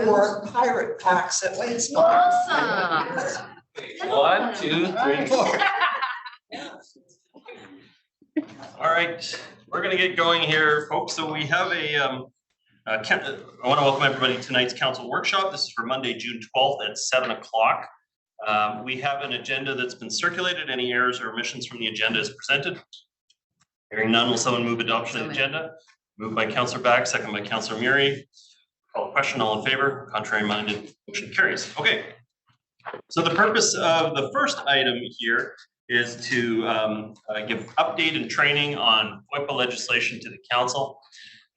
4 pirate packs at Wade's. Awesome. 1, 2, 3, 4. All right, we're gonna get going here, folks. So we have I want to welcome everybody to tonight's council workshop. This is for Monday, June 12th at 7 o'clock. We have an agenda that's been circulated. Any errors or omissions from the agenda is presented. Hearing none, will someone move adoption of the agenda? Moved by Councillor Back, second by Councillor Murray. Call question, all in favor? Contrary minded, motion carries. Okay. So the purpose of the first item here is to give update and training on FOIPPA legislation to the council.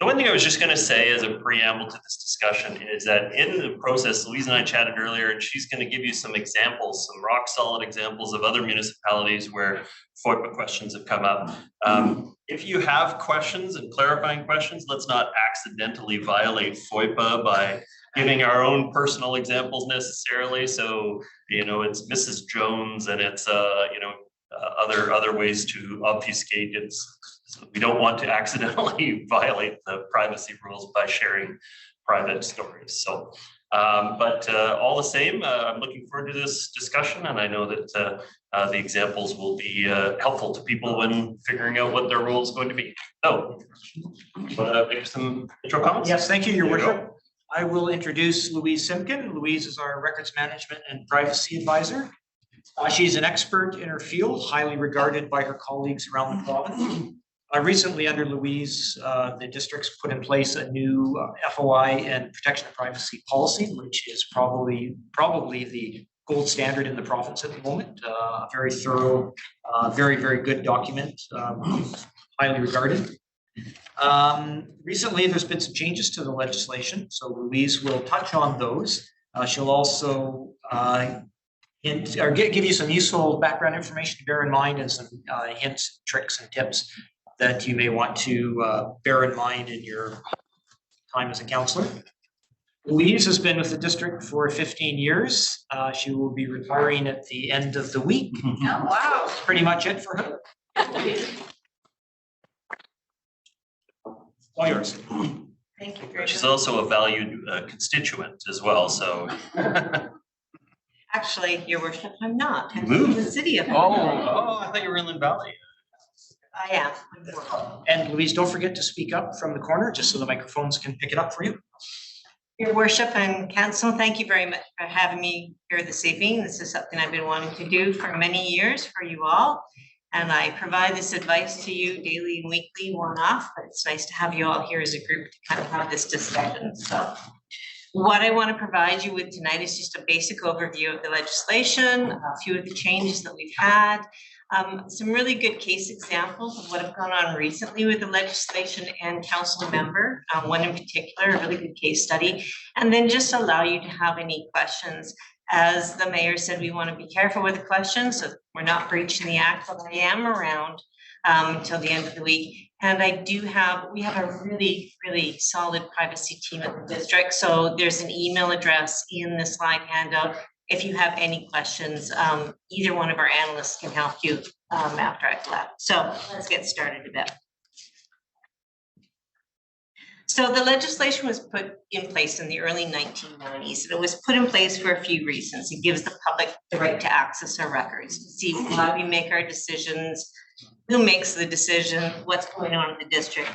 The one thing I was just going to say as a preamble to this discussion is that in the process, Louise and I chatted earlier, and she's going to give you some examples, some rock solid examples of other municipalities where FOIPPA questions have come up. If you have questions and clarifying questions, let's not accidentally violate FOIPPA by giving our own personal examples necessarily. So, you know, it's Mrs. Jones and it's, other ways to obfuscate. We don't want to accidentally violate the privacy rules by sharing private stories. So, but all the same, I'm looking forward to this discussion, and I know that the examples will be helpful to people when figuring out what their role is going to be. So, want to make some intro comments? Yes, thank you, Your Worship. I will introduce Louise Simkin. Louise is our records management and privacy advisor. She's an expert in her field, highly regarded by her colleagues around the province. Recently, under Louise, the district's put in place a new FOI and protection of privacy policy, which is probably the gold standard in the province at the moment. Very thorough, very good document, highly regarded. Recently, there's been some changes to the legislation, so Louise will touch on those. She'll also give you some useful background information to bear in mind and some hints, tricks, and tips that you may want to bear in mind in your time as a councillor. Louise has been with the district for 15 years. She will be retiring at the end of the week. Oh, wow. That's pretty much it for her. All yours. Thank you. Very She's much. also a valued constituent as well, so. Actually, Your Worship, I'm not. I'm Moved? from the city of. I thought you were in Lynn Valley. I am. And Louise, don't forget to speak up from the corner, just so the microphones can pick it up for you. Your Worship and Council, thank you very much for having me here this evening. This is something I've been wanting to do for many years for you all. And I provide this advice to you daily and weekly, one-off, but it's nice to have you all here as a group to kind of have this discussion. So what I want to provide you with tonight is just a basic overview of the legislation, a few of the changes that we've had, some really good case examples of what have gone on recently with the legislation and council member, one in particular, a really good case study, and then just allow you to have any questions. As the mayor said, we want to be careful with the questions, so we're not breaching the act, but I am around until the end of the week. And we have a really solid privacy team at the district. So there's an email address in the slide handout. If you have any questions, either one of our analysts can help you after I've left. So let's get started a bit. So the legislation was put in place in the early 1990s, and it was put in place for a few reasons. It gives the public the right to access our records, to see how we make our decisions, who makes the decision, what's going on in the district.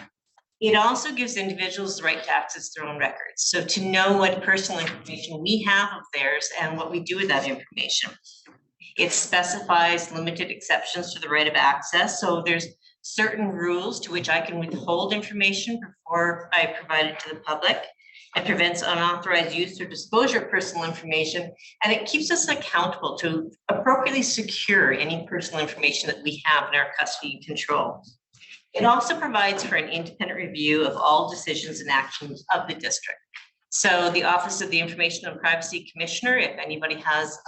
It also gives individuals the right to access their own records. So to know what personal information we have of theirs and what we do with that information. It specifies limited exceptions to the right of access. So there's certain rules to which I can withhold information before I provide it to the public. It prevents unauthorized use or disclosure of personal information, and it keeps us accountable to appropriately secure any personal information that we have in our custody and control. It also provides for an independent review of all decisions and actions of the district. So the Office of the Information and Privacy Commissioner, if anybody has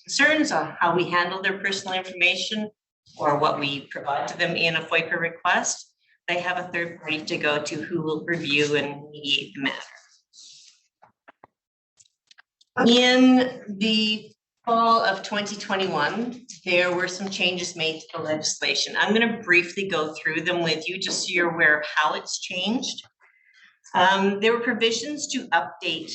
concerns on how we handle their personal information or what we provide to them in a FOIPPA request, they have a third party to go to who will review and mediate the matter. In the fall of 2021, there were some changes made to the legislation. I'm going to briefly go through them with you just so you're aware of how it's changed. There were provisions to update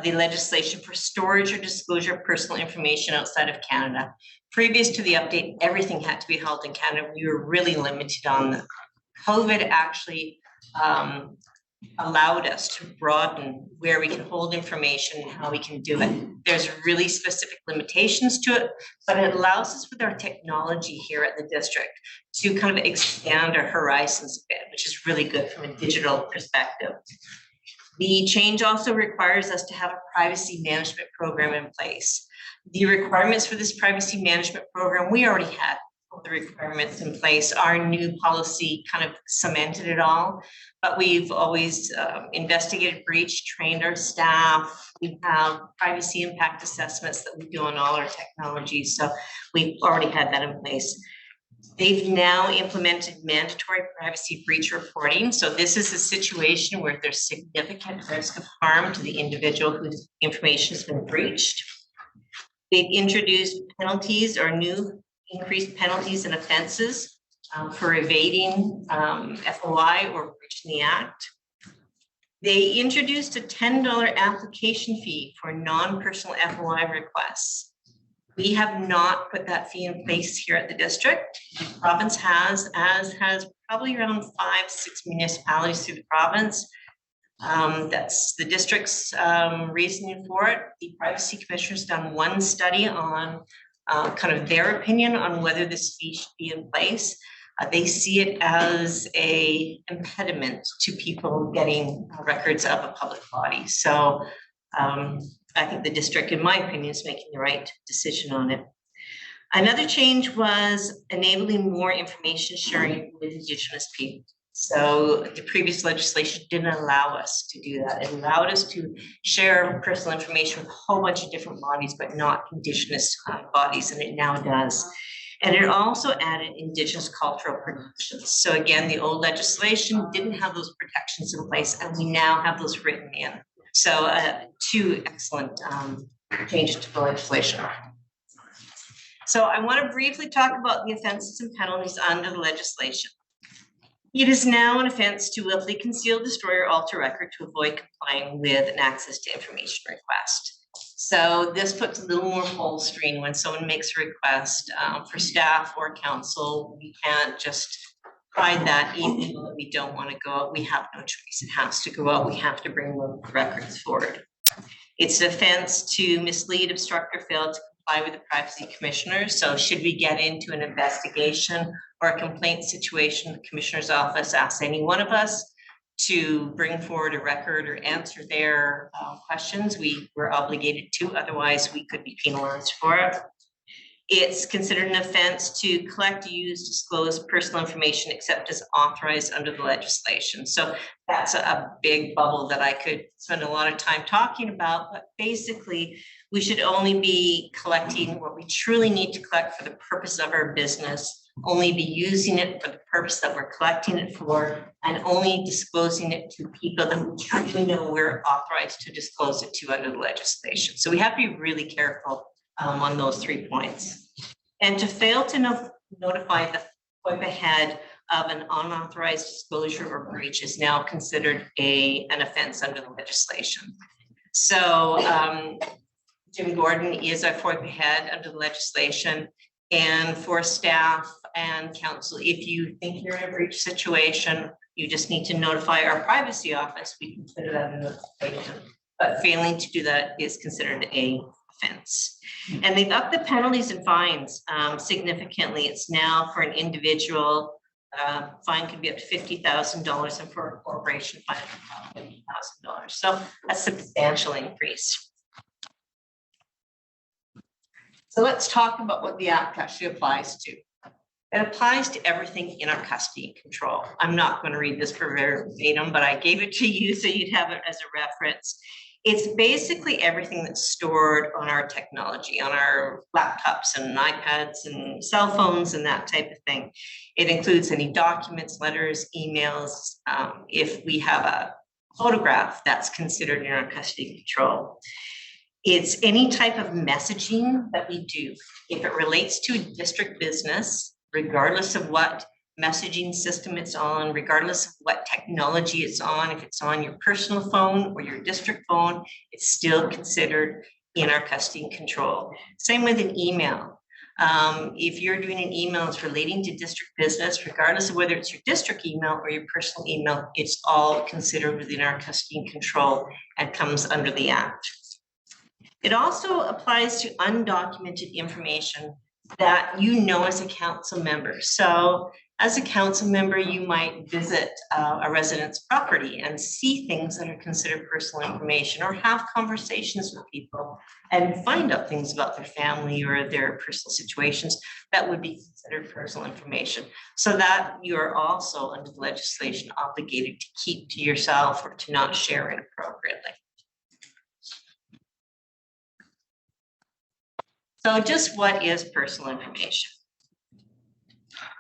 the legislation for storage or disclosure of personal information outside of Canada. Previous to the update, everything had to be held in Canada. We were really limited on that. COVID actually allowed us to broaden where we can hold information and how we can do it. There's really specific limitations to it, but it allows us with our technology here at the district to kind of expand our horizons a bit, which is really good from a digital perspective. The change also requires us to have a privacy management program in place. The requirements for this privacy management program, we already had all the requirements in place. Our new policy kind of cemented it all, but we've always investigated breach, trained our staff. We have privacy impact assessments that we do on all our technologies. So we've already had that in place. They've now implemented mandatory privacy breach reporting. So this is a situation where there's significant risk of harm to the individual whose information has been breached. They've introduced penalties or new increased penalties and offenses for evading FOI or breaching the act. They introduced a $10 application fee for non-personal FOI requests. We have not put that fee in place here at the district. The province has, as has probably around 5-6 municipalities through the province. That's the district's reasoning for it. The Privacy Commissioner's done one study on kind of their opinion on whether this fee should be in place. They see it as a impediment to people getting records of a public body. So I think the district, in my opinion, is making the right decision on it. Another change was enabling more information sharing with Indigenous people. So the previous legislation didn't allow us to do that. It allowed us to share personal information with a whole bunch of different bodies, but not Indigenous bodies, and it now does. And it also added Indigenous cultural protections. So again, the old legislation didn't have those protections in place, and we now have those written in. So two excellent changes to the legislation. So I want to briefly talk about the offenses and penalties under the legislation. It is now an offense to willfully conceal, destroy, or alter record to avoid complying with an access to information request. So this puts a little more bolstering when someone makes a request for staff or council. We can't just hide that email that we don't want to go out. We have no choice. It has to go out. We have to bring the records forward. It's an offense to mislead, obstruct, or fail to comply with the Privacy Commissioner. So should we get into an investigation or a complaint situation, the Commissioner's office asks any one of us to bring forward a record or answer their questions, we're obligated to, otherwise we could be penalized for it. It's considered an offense to collect, use, disclose personal information except as authorized under the legislation. So that's a big bubble that I could spend a lot of time talking about, but basically we should only be collecting what we truly need to collect for the purpose of our business, only be using it for the purpose that we're collecting it for, and only disclosing it to people that we truly know we're authorized to disclose it to under the legislation. So we have to be really careful on those 3 points. And to fail to notify the FOIPPA head of an unauthorized disclosure or breach is now considered an offense under the legislation. So Jim Gordon is our FOIPPA head under the legislation. And for staff and council, if you think you're in a breach situation, you just need to notify our privacy office. We consider that a notification. But failing to do that is considered an offense. And they've upped the penalties and fines significantly. It's now for an individual, fine can be up to $50,000, and for a corporation, fine $50,000. So a substantial increase. So let's talk about what the act actually applies to. It applies to everything in our custody and control. I'm not going to read this verbatim, but I gave it to you so you'd have it as a reference. It's basically everything that's stored on our technology, on our laptops and iPads and cell phones and that type of thing. It includes any documents, letters, emails. If we have a photograph, that's considered in our custody and control. It's any type of messaging that we do. If it relates to a district business, regardless of what messaging system it's on, regardless of what technology it's on. If it's on your personal phone or your district phone, it's still considered in our custody and control. Same with an email. If you're doing an email that's relating to district business, regardless of whether it's your district email or your personal email, it's all considered within our custody and control and comes under the Act. It also applies to undocumented information that you know as a council member. So as a council member, you might visit a resident's property and see things that are considered personal information, or have conversations with people and find out things about their family or their personal situations that would be considered personal information. So that you are also under the legislation obligated to keep to yourself or to not share inappropriately. So just what is personal information?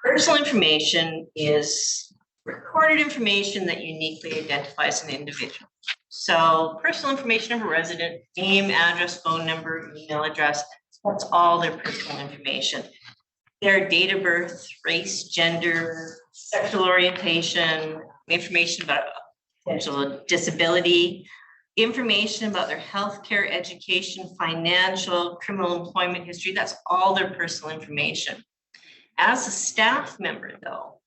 Personal information is recorded information that uniquely identifies an individual. So personal information of a resident, name, address, phone number, email address, that's all their personal information. Their date of birth, race, gender, sexual orientation, information about potential disability, information about their healthcare, education, financial, criminal employment history, that's all their personal information. As a staff member though,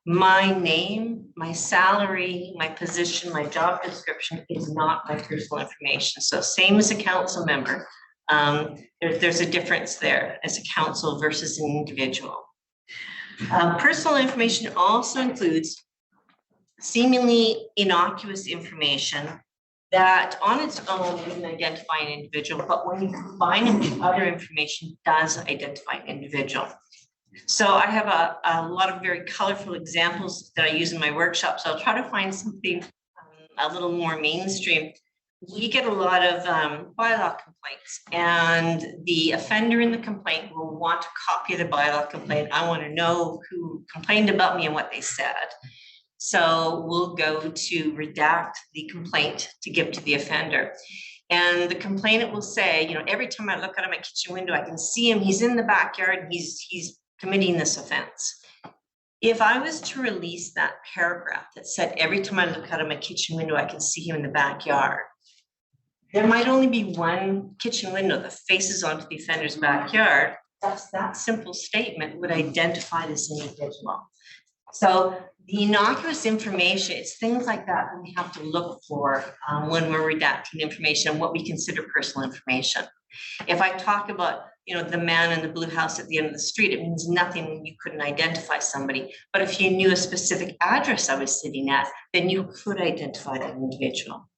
my name, my salary, my position, my job description is not my personal information. So same as a council member, there's a difference there as a council versus an individual. Personal information also includes seemingly innocuous information that on its own doesn't identify an individual, but when you combine it with other information, does identify an individual. So I have a lot of very colorful examples that I use in my workshops. So I'll try to find something a little more mainstream. We get a lot of bylaw complaints, and the offender in the complaint will want a copy of the bylaw complaint. I want to know who complained about me and what they said. So we'll go to redact the complaint to give to the offender. And the complainant will say, you know, every time I look out of my kitchen window, I can see him, he's in the backyard, he's committing this offense. If I was to release that paragraph that said, every time I look out of my kitchen window, I can see him in the backyard, there might only be one kitchen window that faces onto the offender's backyard. That simple statement would identify this individual. So the innocuous information, it's things like that that we have to look for when we're redacting information and what we consider personal information. If I talk about, you know, the man in the blue house at the end of the street, it means nothing when you couldn't identify somebody. But if you knew a specific address I was sitting at, then you could identify that individual.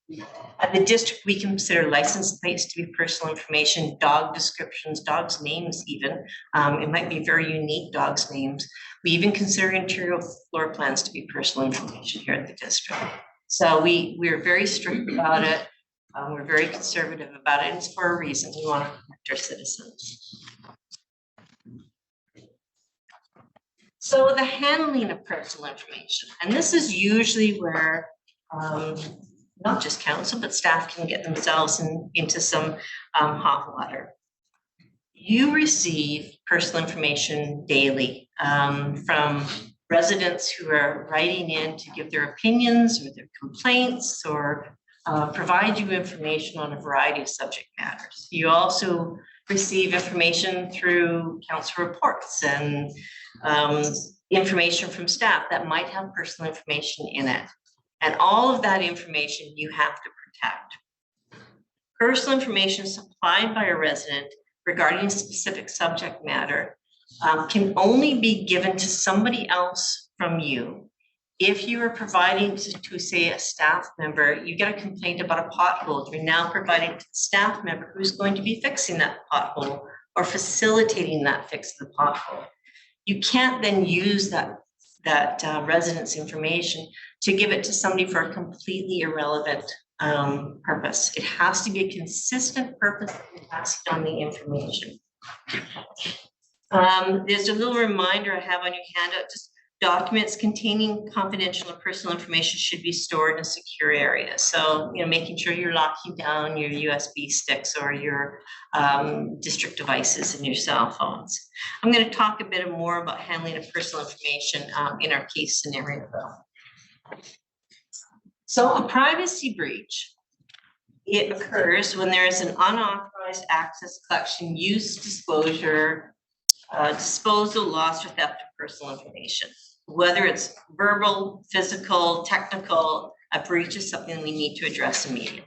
At the district, we consider license plates to be personal information, dog descriptions, dogs' names even. It might be very unique dogs' names. We even consider interior floor plans to be personal information here at the district. So we're very strict about it. We're very conservative about it, and it's for a reason. We want to protect our citizens. So the handling of personal information, and this is usually where not just council, but staff can get themselves into some hot water. You receive personal information daily from residents who are writing in to give their opinions or their complaints or provide you information on a variety of subject matters. You also receive information through council reports and information from staff that might have personal information in it. And all of that information you have to protect. Personal information supplied by a resident regarding a specific subject matter can only be given to somebody else from you. If you are providing to say a staff member, you get a complaint about a pothole, you're now providing to the staff member who's going to be fixing that pothole or facilitating that fix of the pothole. You can't then use that resident's information to give it to somebody for a completely irrelevant purpose. It has to be a consistent purpose in passing on the information. There's a little reminder I have on your handout. Just Documents containing confidential or personal information should be stored in a secure area. So, making sure you're locking down your USB sticks or your district devices and your cell phones. I'm going to talk a bit more about handling of personal information in our case scenario. So a privacy breach, it occurs when there is an unauthorized access, collection, use, disclosure, disposal, loss, or theft of personal information. Whether it's verbal, physical, technical, a breach is something we need to address immediately.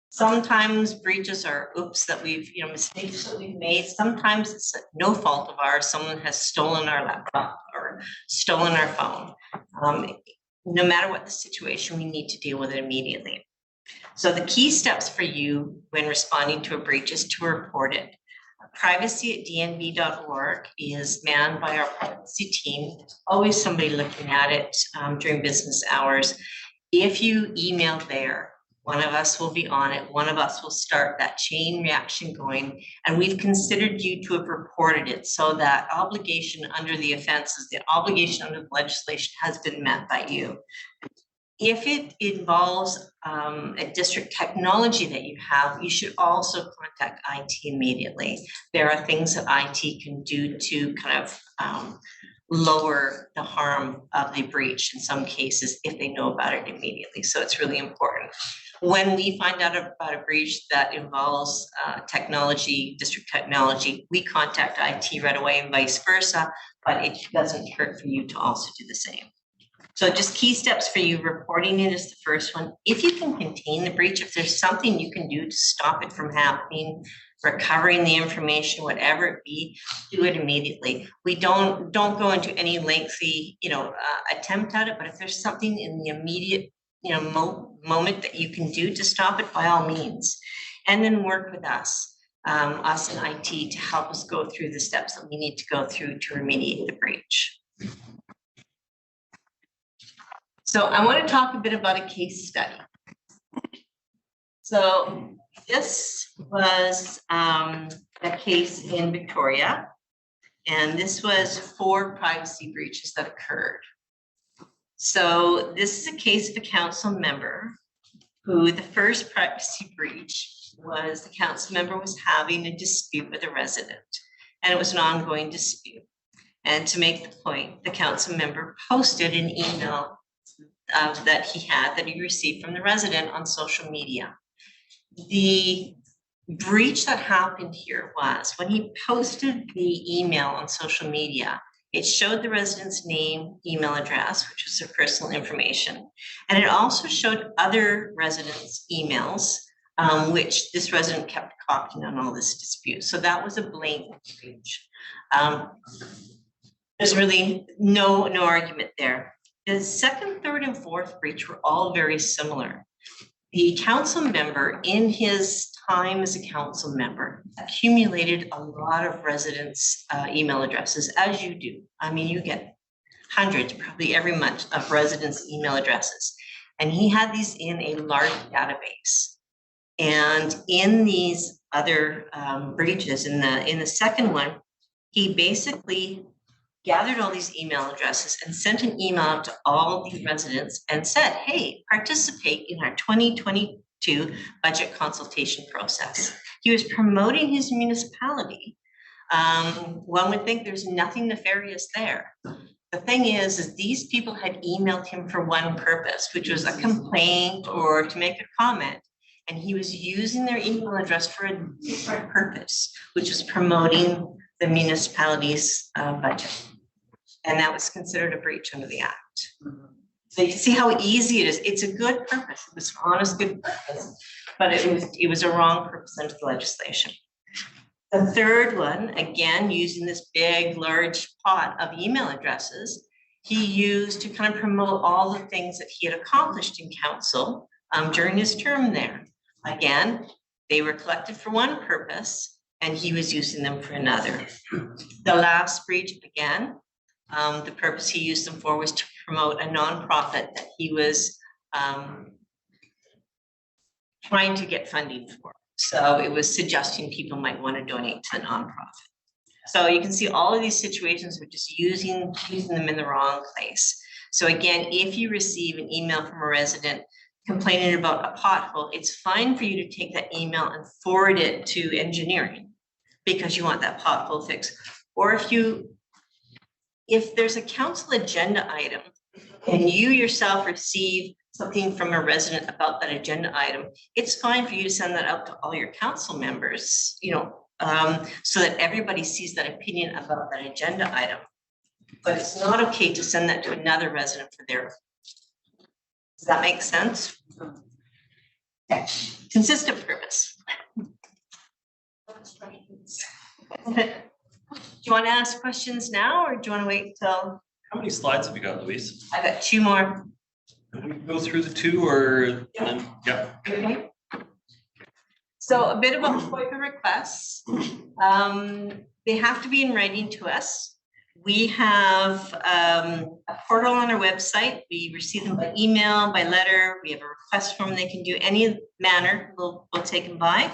Sometimes breaches are oops that we've, mistakes that we've made. Sometimes it's no fault of ours. Someone has stolen our laptop or stolen our phone. No matter what the situation, we need to deal with it immediately. So the key steps for you when responding to a breach is to report it. Privacy@dnb.org is manned by our privacy team. There's always somebody looking at it during business hours. If you email there, one of us will be on it. One of us will start that chain reaction going. And we've considered you to have reported it. So that obligation under the offenses, the obligation under the legislation has been met by you. If it involves a district technology that you have, you should also contact IT immediately. There are things that IT can do to kind of lower the harm of the breach in some cases if they know about it immediately. So it's really important. When we find out about a breach that involves technology, district technology, we contact IT right away and vice versa, but it doesn't hurt for you to also do the same. So just key steps for you, reporting it is the first one. If you can contain the breach, if there's something you can do to stop it from happening, recovering the information, whatever it be, do it immediately. We don't go into any lengthy, attempt at it, but if there's something in the immediate, moment that you can do to stop it, by all means. And then work with us in IT to help us go through the steps that we need to go through to remediate the breach. So I want to talk a bit about a case study. So this was a case in Victoria, and this was 4 privacy breaches that occurred. So this is a case of a council member who the first privacy breach was the council member was having a dispute with a resident, and it was an ongoing dispute. And to make the point, the council member posted an email that he received from the resident on social media. The breach that happened here was when he posted the email on social media, it showed the resident's name, email address, which was their personal information. And it also showed other residents' emails, which this resident kept copying on all this dispute. So that was a blatant breach. There's really no argument there. The second, third, and fourth breach were all very similar. The council member, in his time as a council member, accumulated a lot of residents' email addresses, as you do. I mean, you get hundreds, probably every month, of residents' email addresses. And he had these in a large database. And in these other breaches, in the second one, he basically gathered all these email addresses and sent an email out to all the residents and said, hey, participate in our 2022 budget consultation process. He was promoting his municipality. One would think there's nothing nefarious there. The thing is these people had emailed him for one purpose, which was a complaint or to make a comment. And he was using their email address for a different purpose, which was promoting the municipality's budget. And that was considered a breach under the Act. So you can see how easy it is. It's a good purpose. It was an honest, good purpose, but it was a wrong purpose under the legislation. The third one, again, using this big, large pot of email addresses, he used to kind of promote all the things that he had accomplished in council during his term there. Again, they were collected for one purpose, and he was using them for another. The last breach, again, the purpose he used them for was to promote a nonprofit that he was trying to get funding for. So it was suggesting people might want to donate to the nonprofit. So you can see all of these situations, we're just using them in the wrong place. So again, if you receive an email from a resident complaining about a pothole, it's fine for you to take that email and forward it to engineering because you want that pothole fixed. Or if there's a council agenda item and you yourself receive something from a resident about that agenda item, it's fine for you to send that out to all your council members, so that everybody sees that opinion about that agenda item. But it's not okay to send that to another resident for their. Does that make sense? Okay. Consistent purpose. Do you want to ask questions now, or do you want to wait till? How many slides have you got, Louise? I got 2 more. Can we go through the 2 or? Yeah. Okay. So a bit about FOIPPA requests. They have to be in writing to us. We have a portal on our website. We receive them by email, by letter. We have a request form they can do any manner. We'll take them by.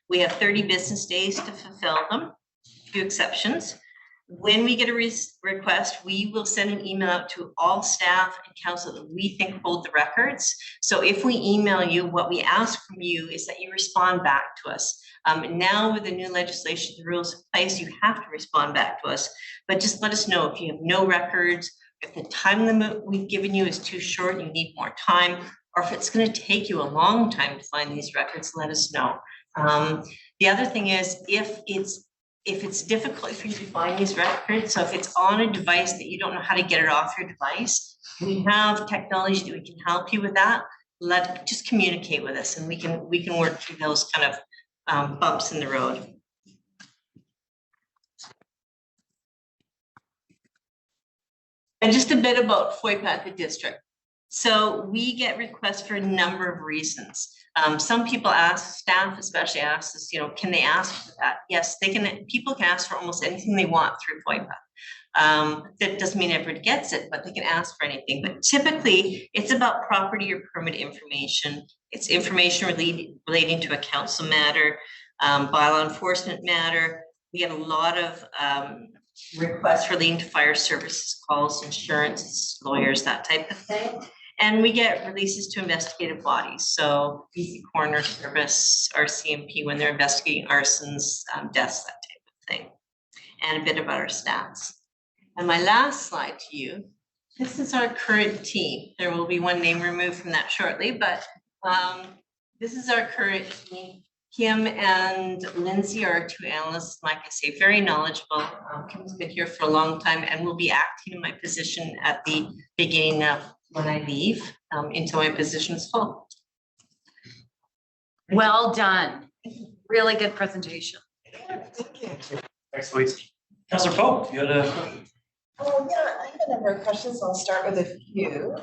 We have 30 business days to fulfill them, a few exceptions. When we get a request, we will send an email out to all staff and council that we think hold the records. So if we email you, what we ask from you is that you respond back to us. Now with the new legislation, the rules in place, you have to respond back to us, but just let us know if you have no records, if the time limit we've given you is too short, you need more time, or if it's going to take you a long time to find these records, let us know. The other thing is if it's difficult for you to find these records, so if it's on a device that you don't know how to get it off your device, we have technology that we can help you with that. Just communicate with us, and we can work through those kind of bumps in the road. And just a bit about FOIPPA at the district. So we get requests for a number of reasons. Some people ask, staff especially asks us, can they ask for that? Yes, they can. People can ask for almost anything they want through FOIPPA. That doesn't mean everybody gets it, but they can ask for anything. But typically, it's about property or permit information. It's information relating to a council matter, bylaw enforcement matter. We get a lot of requests relating to fire services, calls, insurance, lawyers, that type of thing. And we get releases to investigative bodies. So BC Coroner Service, our CMP, when they're investigating arsons, deaths, that type of thing. And a bit about our stats. And my last slide to you, this is our current team. There will be one name removed from that shortly, but this is our current team. Kim and Lindsay are our 2 analysts, like I say, very knowledgeable. Kim's been here for a long time and will be acting in my position at the beginning of when I leave until my position's full. Well done. Really good presentation. Thank you. Thanks, Louise. Councillor Pope, you had a. I have a number of questions. I'll start with a few.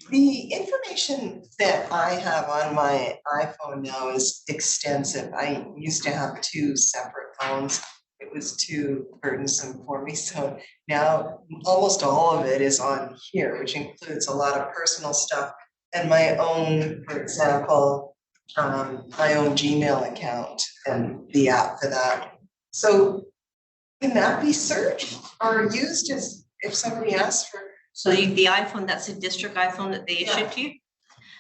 The information that I have on my iPhone now is extensive. I used to have 2 separate phones. It was too burdensome for me. So now almost all of it is on here, which includes a lot of personal stuff and my own, for example, my own Gmail account and the app for that. So can that be searched or used as if somebody asks for? So the iPhone, that's a district iPhone that they issued to you?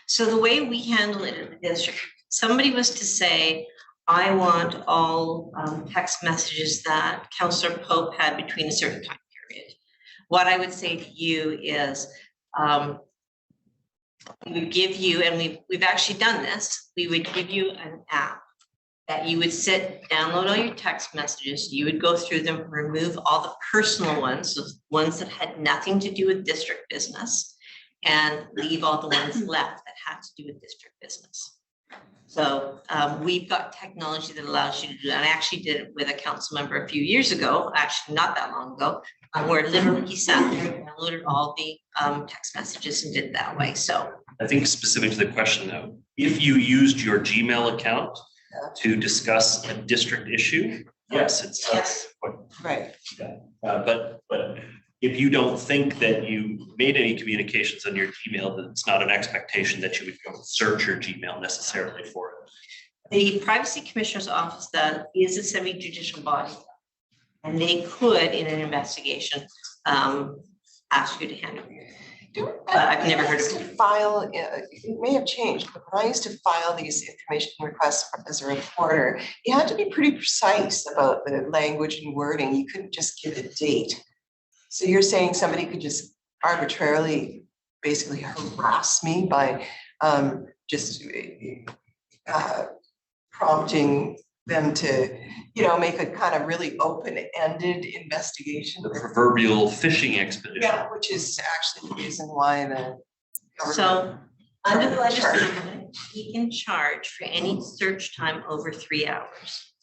So the way we handle it in the district, somebody was to say, I want all text messages that Councillor Pope had between a certain time period. What I would say to you is, we would give you, and we've actually done this, we would give you an app that you would download all your text messages, you would go through them, remove all the personal ones, the ones that had nothing to do with district business, and leave all the ones left that had to do with district business. So we've got technology that allows you to do that. I actually did it with a council member a few years ago, actually not that long ago, where literally he sat there and downloaded all the text messages and did it that way. So I think specific to the question though, if you used your Gmail account to discuss a district issue, yes, it's Right. but if you don't think that you made any communications on your Gmail, then it's not an expectation that you would go search your Gmail necessarily for it. the Privacy Commissioner's Office, that is a semi-judicial body. And they could, in an investigation, ask you to hand over. I've never heard of I used to file, it may have changed, but when I used to file these information requests as a reporter, you had to be pretty precise about the language and wording. You couldn't just give a date. So you're saying somebody could just arbitrarily basically harass me by just prompting them to, make a kind of really open-ended investigation. The proverbial fishing expedition. Yeah, which is actually the reason why the So, government. under the legislation, he can charge for any search time over 3 hours.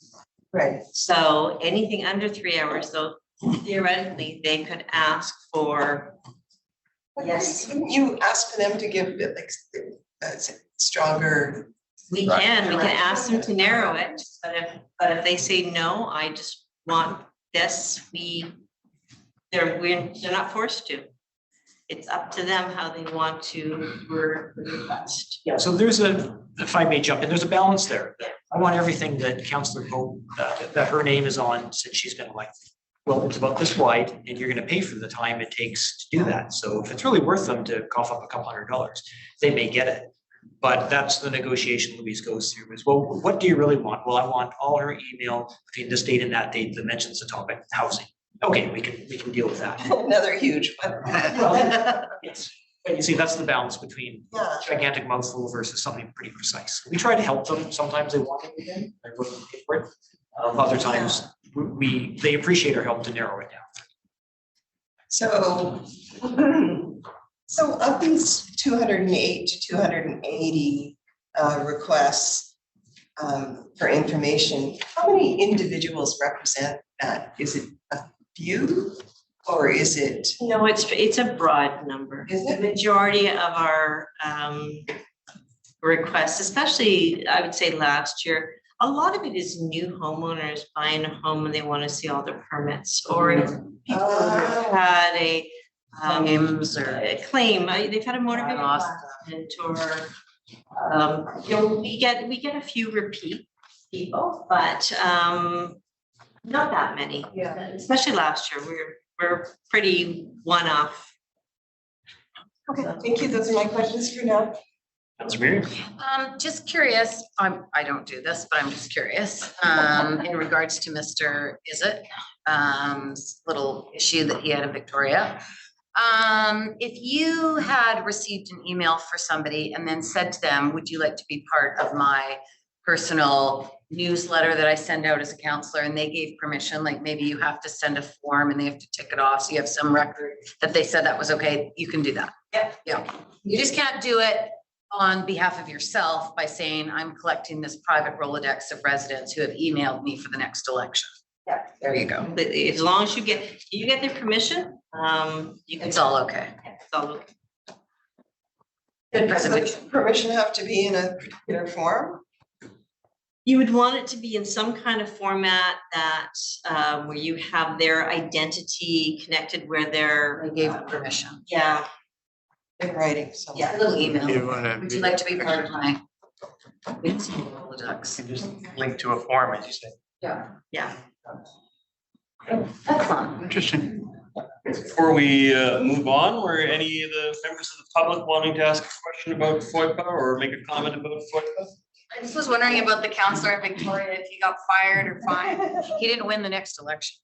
Right. So anything under 3 hours, though, theoretically, they could ask for, yes, Couldn't you ask for them to give it like stronger? we Right. can ask them to narrow it, but if they say, no, I just want this, they're not forced to. It's up to them how they want to request. Yeah, so there's if I may jump in, there's a balance there. I want everything that Councillor Pope, that her name is on since she's been elected. Well, it's about this wide and you're gonna pay for the time it takes to do that. So if it's really worth them to cough up a couple $100, they may get it. But that's the negotiation Louise goes through is, well, what do you really want? Well, I want all her email between this date and that date that mentions the topic, housing. Okay, we can deal with that. Another huge one. Yes, but you see, that's the balance between Yeah. gigantic mouthful versus something pretty precise. We try to help them. Sometimes they want everything, they're willing to pay for it. Other times, they appreciate our help to narrow it down. So, so of these 208 to 280 requests for information, how many individuals represent that? Is it a few or is it? No, it's a broad number. Is The it? majority of our requests, especially I would say last year, a lot of it is new homeowners buying a home and they want to see all their permits, or if people have had a Claims or- a claim, they've had a motor vehicle Lost. accident, or we get a few repeat people, but not that many. Yeah. Especially last year, we're pretty one-off. Okay, thank you. Those are my questions for now. Councillor Miriam? Just curious, I don't do this, but I'm just curious, in regards to Mr. Little issue that he had in Victoria. If you had received an email for somebody and then said to them, would you like to be part of my personal newsletter that I send out as a counselor, and they gave permission, like maybe you have to send a form and they have to tick it off, so you have some record that they said that was okay, you can do that. Yep. Yeah, you just can't do it on behalf of yourself by saying, I'm collecting this private Rolodex of residents who have emailed me for the next election. Yeah. There you go. But as long as you get their permission, you can. It's all okay. It's all okay. Good Does presentation. the permission have to be in a particular form? You would want it to be in some kind of format that, where you have their identity connected, where they're. I gave permission. Yeah, In writing, so. Yeah. A little email. You wanna Would you like to be part of my? It's Rolodex. just link to a form, as you say. Yeah. yeah. Excellent. Interesting. Before we move on, were any of the members of the public wanting to ask a question about FOIPPA or make a comment about FOIPPA? I just was wondering about the counselor in Victoria, if he got fired or fined. He didn't win the next election.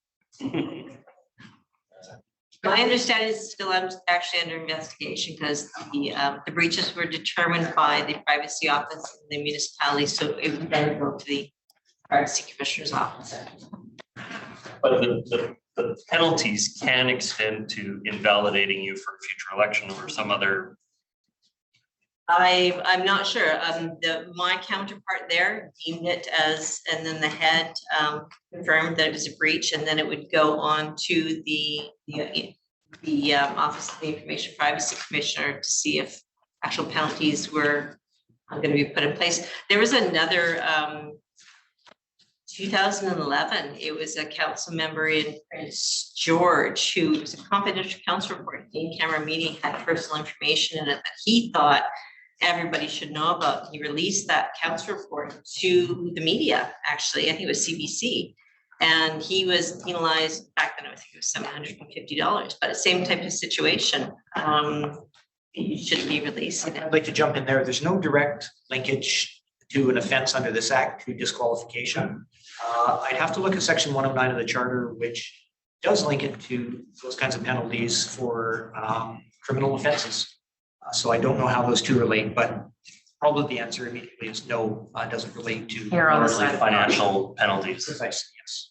My understanding is still actually under investigation because the breaches were determined by the privacy office in the municipality, so it would then go to the privacy commissioner's office. But the penalties can extend to invalidating you for a future election or some other. I'm not sure. My counterpart there deemed it as, and then the head confirmed that it was a breach, and then it would go on to the Office of the Information Privacy Commissioner to see if actual penalties were going to be put in place. There was another 2011. It was a council member in Prince George who was a confidential council report in camera meeting, had personal information in it that he thought everybody should know about. He released that council report to the media, actually. I think it was CBC. And he was penalized back then, I think it was $750, but the same type of situation. He should be released. I'd like to jump in there. There's no direct linkage to an offense under this act to disqualification. I'd have to look at section 109 of the charter, which does link it to those kinds of penalties for criminal offenses. So I don't know how those two relate, but probably the answer immediately is no, doesn't relate to. Here on the Largely side. financial penalties. Precisely, yes.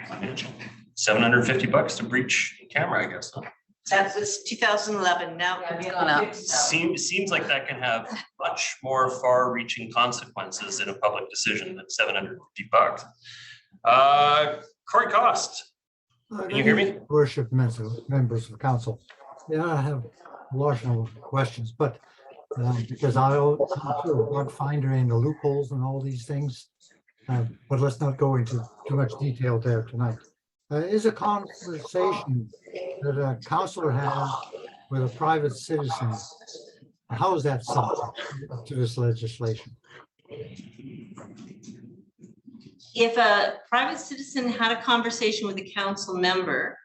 Financial. $750 to breach camera, I guess. Huh? That was 2011. Now. Yeah, it's gone up. Seems like that can have much more far-reaching consequences in a public decision than $750. Corey Cost, can you hear me? Worship members of council. Yeah, I have a lot of questions, but because I'm a bug finder in the loopholes and all these things, but let's not go into too much detail there tonight. Is a conversation that a councillor has with a private citizen, how is that subject to this legislation? If a private citizen had a conversation with a council member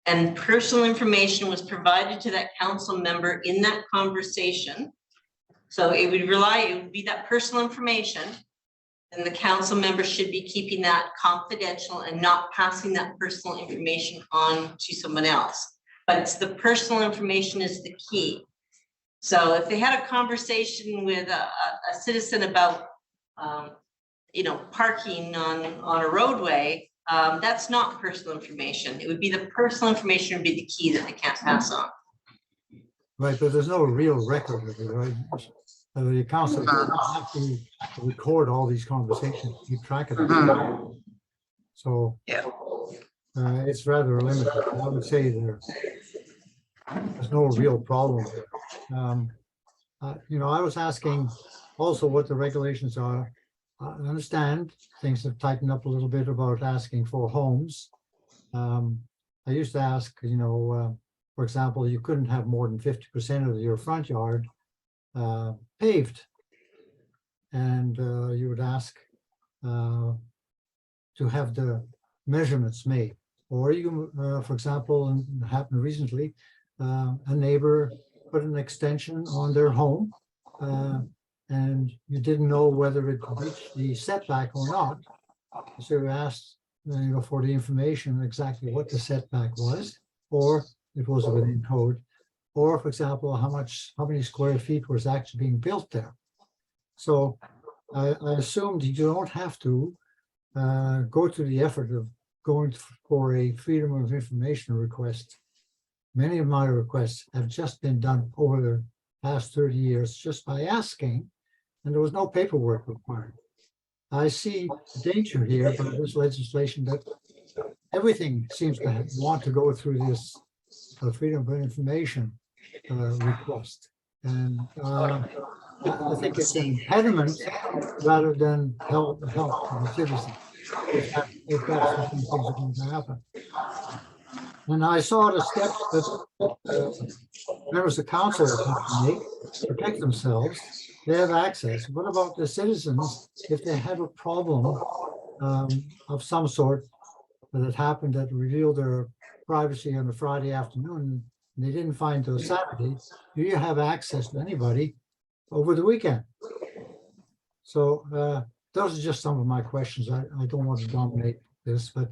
and personal information was provided to that council member in that conversation, so it would be that personal information, then the council member should be keeping that confidential and not passing that personal information on to someone else. But it's the personal information is the key. So if they had a conversation with a citizen about parking on a roadway, that's not personal information. It would be the personal information would be the key that they can't pass on. Right, but there's no real record of it, right? The council doesn't have to record all these conversations, keep track of them. So it's rather limited. I would say there's no real problem there. I was asking also what the regulations are. I understand things have tightened up a little bit about asking for homes. I used to ask, for example, you couldn't have more than 50% of your front yard paved, and you would ask to have the measurements made. Or you, for example, it happened recently, a neighbor put an extension on their home, and you didn't know whether it reached the setback or not. So you asked for the information exactly what the setback was, or it was within code, or for example, how many square feet was actually being built there. So I assumed you don't have to go to the effort of going for a freedom of information request. Many of my requests have just been done over the past 30 years just by asking, and there was no paperwork required. I see danger here by this legislation that everything seems to want to go through this freedom of information request. And I think it's an impediment rather than help to the citizen if that's something things are going to happen. And I saw the steps that members of council have to make to protect themselves. They have access. What about the citizens if they have a problem of some sort that happened that revealed their privacy on a Friday afternoon and they didn't find till Saturday? Do you have access to anybody over the weekend? So those are just some of my questions. I don't want to dominate this, but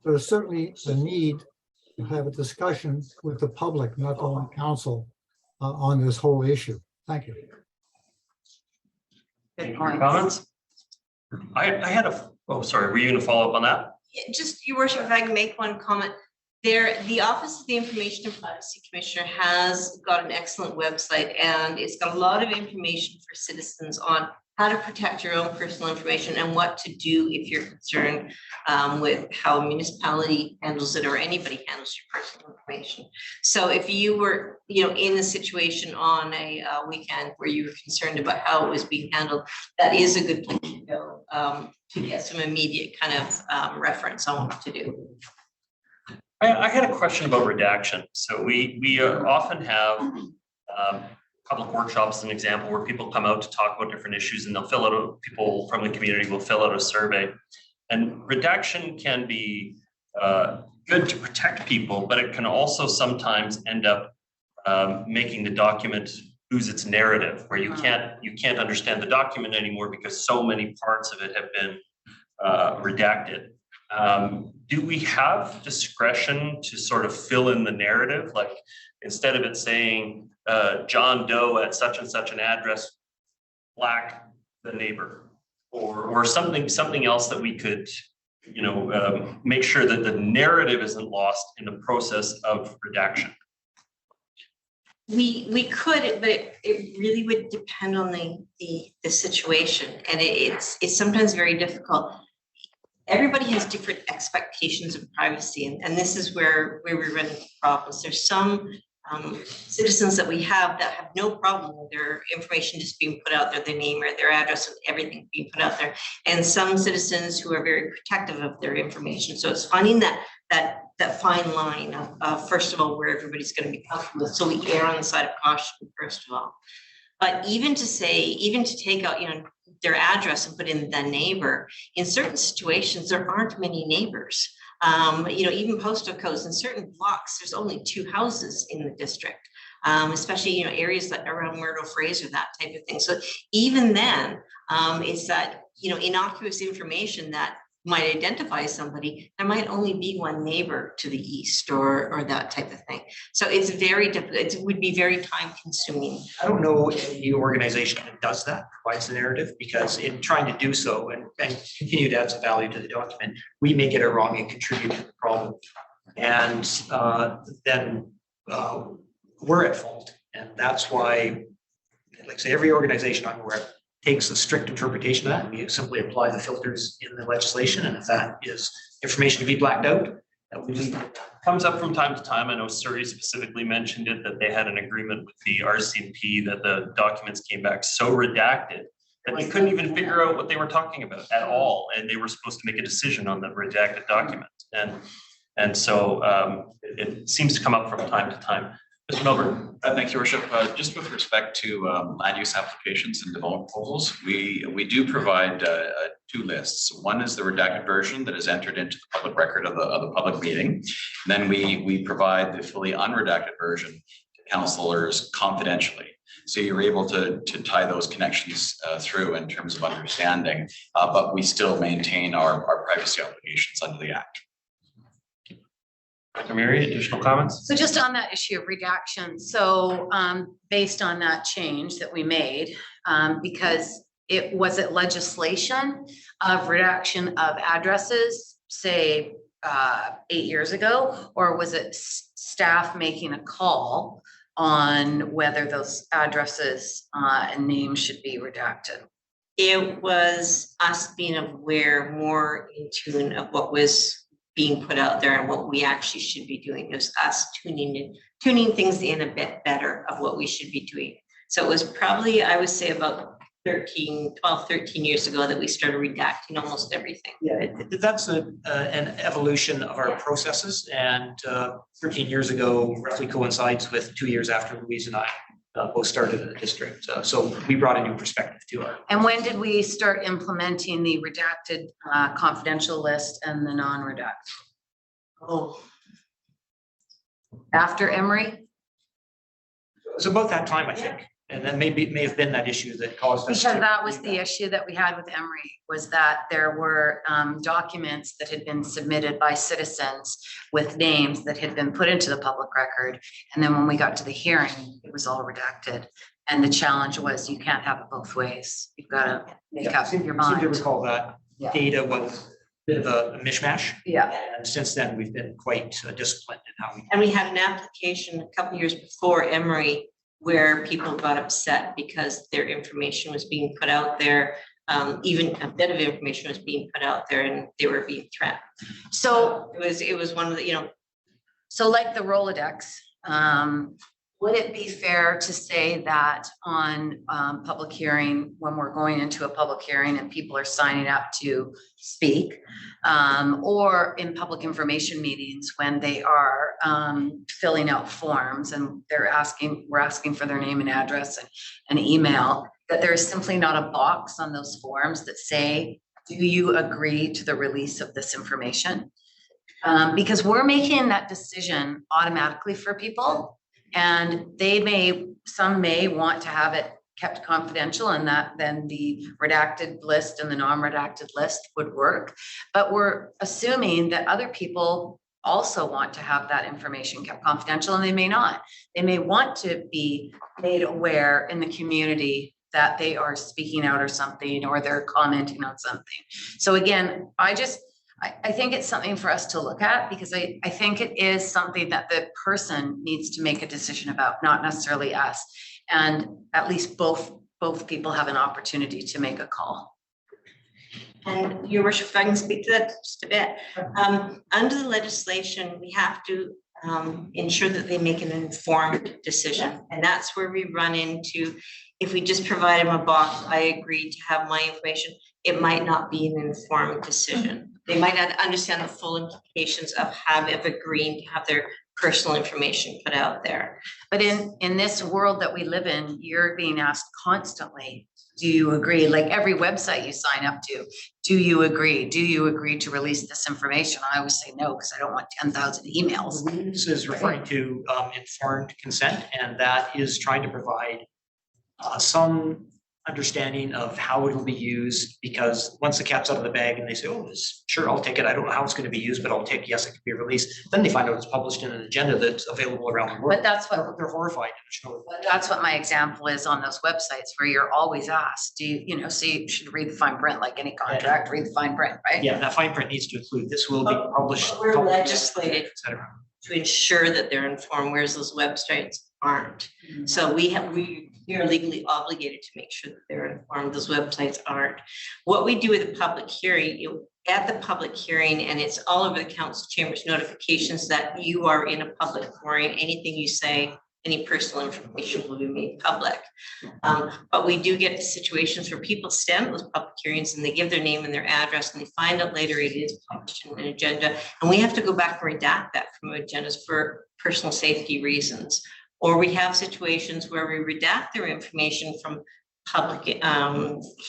there's certainly a need to have a discussion with the public, not only council, on this whole issue. Thank you. Good point. Comments? I had sorry, were you going to follow up on that? Just, Your Worship, if I can make one comment. The Office of the Information and Privacy Commissioner has got an excellent website, and it's got a lot of information for citizens on how to protect your own personal information and what to do if you're concerned with how a municipality handles it or anybody handles your personal information. So if you were, in a situation on a weekend where you were concerned about how it was being handled, that is a good place to go to get some immediate kind of reference on what to do. I had a question about redaction. So we often have public workshops, an example, where people come out to talk about different issues, and they'll people from the community will fill out a survey. And redaction can be good to protect people, but it can also sometimes end up making the document lose its narrative, where you can't understand the document anymore because so many parts of it have been redacted. Do we have discretion to sort of fill in the narrative? Like, instead of it saying John Doe at such and such an address, black the neighbor, or something else that we could, make sure that the narrative isn't lost in the process of redaction. We could, but it really would depend on the situation, and it's sometimes very difficult. Everybody has different expectations of privacy, and this is where we run into problems. There's some citizens that we have that have no problem with their information just being put out there, their name or their address and everything being put out there, and some citizens who are very protective of their information. So it's finding that fine line of first of all, where everybody's going to be comfortable. So we err on the side of caution, first of all. But even to take out, their address and put in the neighbor, in certain situations, there aren't many neighbors. Even postal codes in certain blocks, there's only 2 houses in the district, especially, areas like around Myrtle Fraser, that type of thing. So even then, it's that, innocuous information that might identify somebody, there might only be one neighbor to the east or that type of thing. So it's very difficult. It would be very time consuming. I don't know any organization that does that, provides the narrative, because in trying to do so and continue to add some value to the document, we may get it wrong and contribute to the problem. And then we're at fault. And that's why, like I say, every organization I'm aware of takes a strict interpretation of that. We simply apply the filters in the legislation, and if that is information to be blacked out, that would be. Comes up from time to time. I know Surrey specifically mentioned it, that they had an agreement with the RCMP that the documents came back so redacted that they couldn't even figure out what they were talking about at all, and they were supposed to make a decision on the redacted document. And so it seems to come up from time to time. Mr. Melbourne. Thank you, Worship. Just with respect to land use applications and development proposals, we do provide 2 lists. One is the redacted version that is entered into the public record of the public meeting. And then we provide the fully unredacted version to councillors confidentially. So you're able to tie those connections through in terms of understanding, but we still maintain our privacy obligations under the Act. Dr. Mary, additional comments? So just on that issue of redaction, so based on that change that we made, because it was legislation of redaction of addresses, say 8 years ago, or was it staff making a call on whether those addresses and names should be redacted? It was us being aware, more in tune of what was being put out there and what we actually should be doing. It was us tuning things in a bit better of what we should be doing. So it was probably, I would say, about 12, 13 years ago that we started redacting almost everything. Yeah, that's an evolution of our processes, and 13 years ago roughly coincides with 2 years after Louise and I both started in the district. So we brought a new perspective to our. And when did we start implementing the redacted confidential list and the non-redacted? Oh, After Emery? It was about that time, I think. And then maybe it may have been that issue that caused us. Because that was the issue that we had with Emery, was that there were documents that had been submitted by citizens with names that had been put into the public record. And then when we got to the hearing, it was all redacted. And the challenge was you can't have it both ways. You've got to make up your I seem to mind. recall that Yeah. data was a bit of a mishmash. Yeah. And since then, we've been quite disciplined in how we. and we had an application a couple years before Emery where people got upset because their information was being put out there. Even a bit of information was being put out there and they were being threatened. So It was one of the, So like the Rolodex, would it be fair to say that on public hearing, when we're going into a public hearing and people are signing up to speak, or in public information meetings when they are filling out forms and we're asking for their name and address and email, that there is simply not a box on those forms that say do you agree to the release of this information? Because we're making that decision automatically for people, and some may want to have it kept confidential, and that then the redacted list and the non-redacted list would work. But we're assuming that other people also want to have that information kept confidential, and they may not. They may want to be made aware in the community that they are speaking out or something, or they're commenting on something. So again, I think it's something for us to look at, because I think it is something that the person needs to make a decision about, not necessarily us. And at least both people have an opportunity to make a call. And your worship, if I can speak to that just a bit. Under the legislation, we have to ensure that they make an informed decision. And that's where we run into, if we just provide them a box, I agree to have my information, it might not be an informed decision. They might not understand the full implications of agreeing to have their personal information put out there. But in this world that we live in, you're being asked constantly, do you agree? Like every website you sign up to, do you agree? Do you agree to release this information? I always say no, because I don't want 10,000 emails. This is referring to informed consent, and that is trying to provide some understanding of how it will be used, because once the cat's out of the bag and they say, oh, sure, I'll take it. I don't know how it's going to be used, but I'll take, yes, it can be released. Then they find out it's published in an agenda that's available around the world. But that's what they're horrified. That's what my example is on those websites, where you're always asked, do you so you should read the fine print, like any contract, read the fine print, right? Yeah, that fine print needs to include, this will be published. We're legislated etc. to ensure that they're informed, whereas those websites aren't. So we are legally obligated to make sure that they're informed. Those websites aren't. What we do with a public hearing, at the public hearing, and it's all over the council chambers notifications that you are in a public forum. Anything you say, any personal information will be made public. But we do get to situations where people stand at those public hearings and they give their name and their address, and they find out later it is published in an agenda, and we have to go back and redact that from agendas for personal safety reasons. Or we have situations where we redact their information from public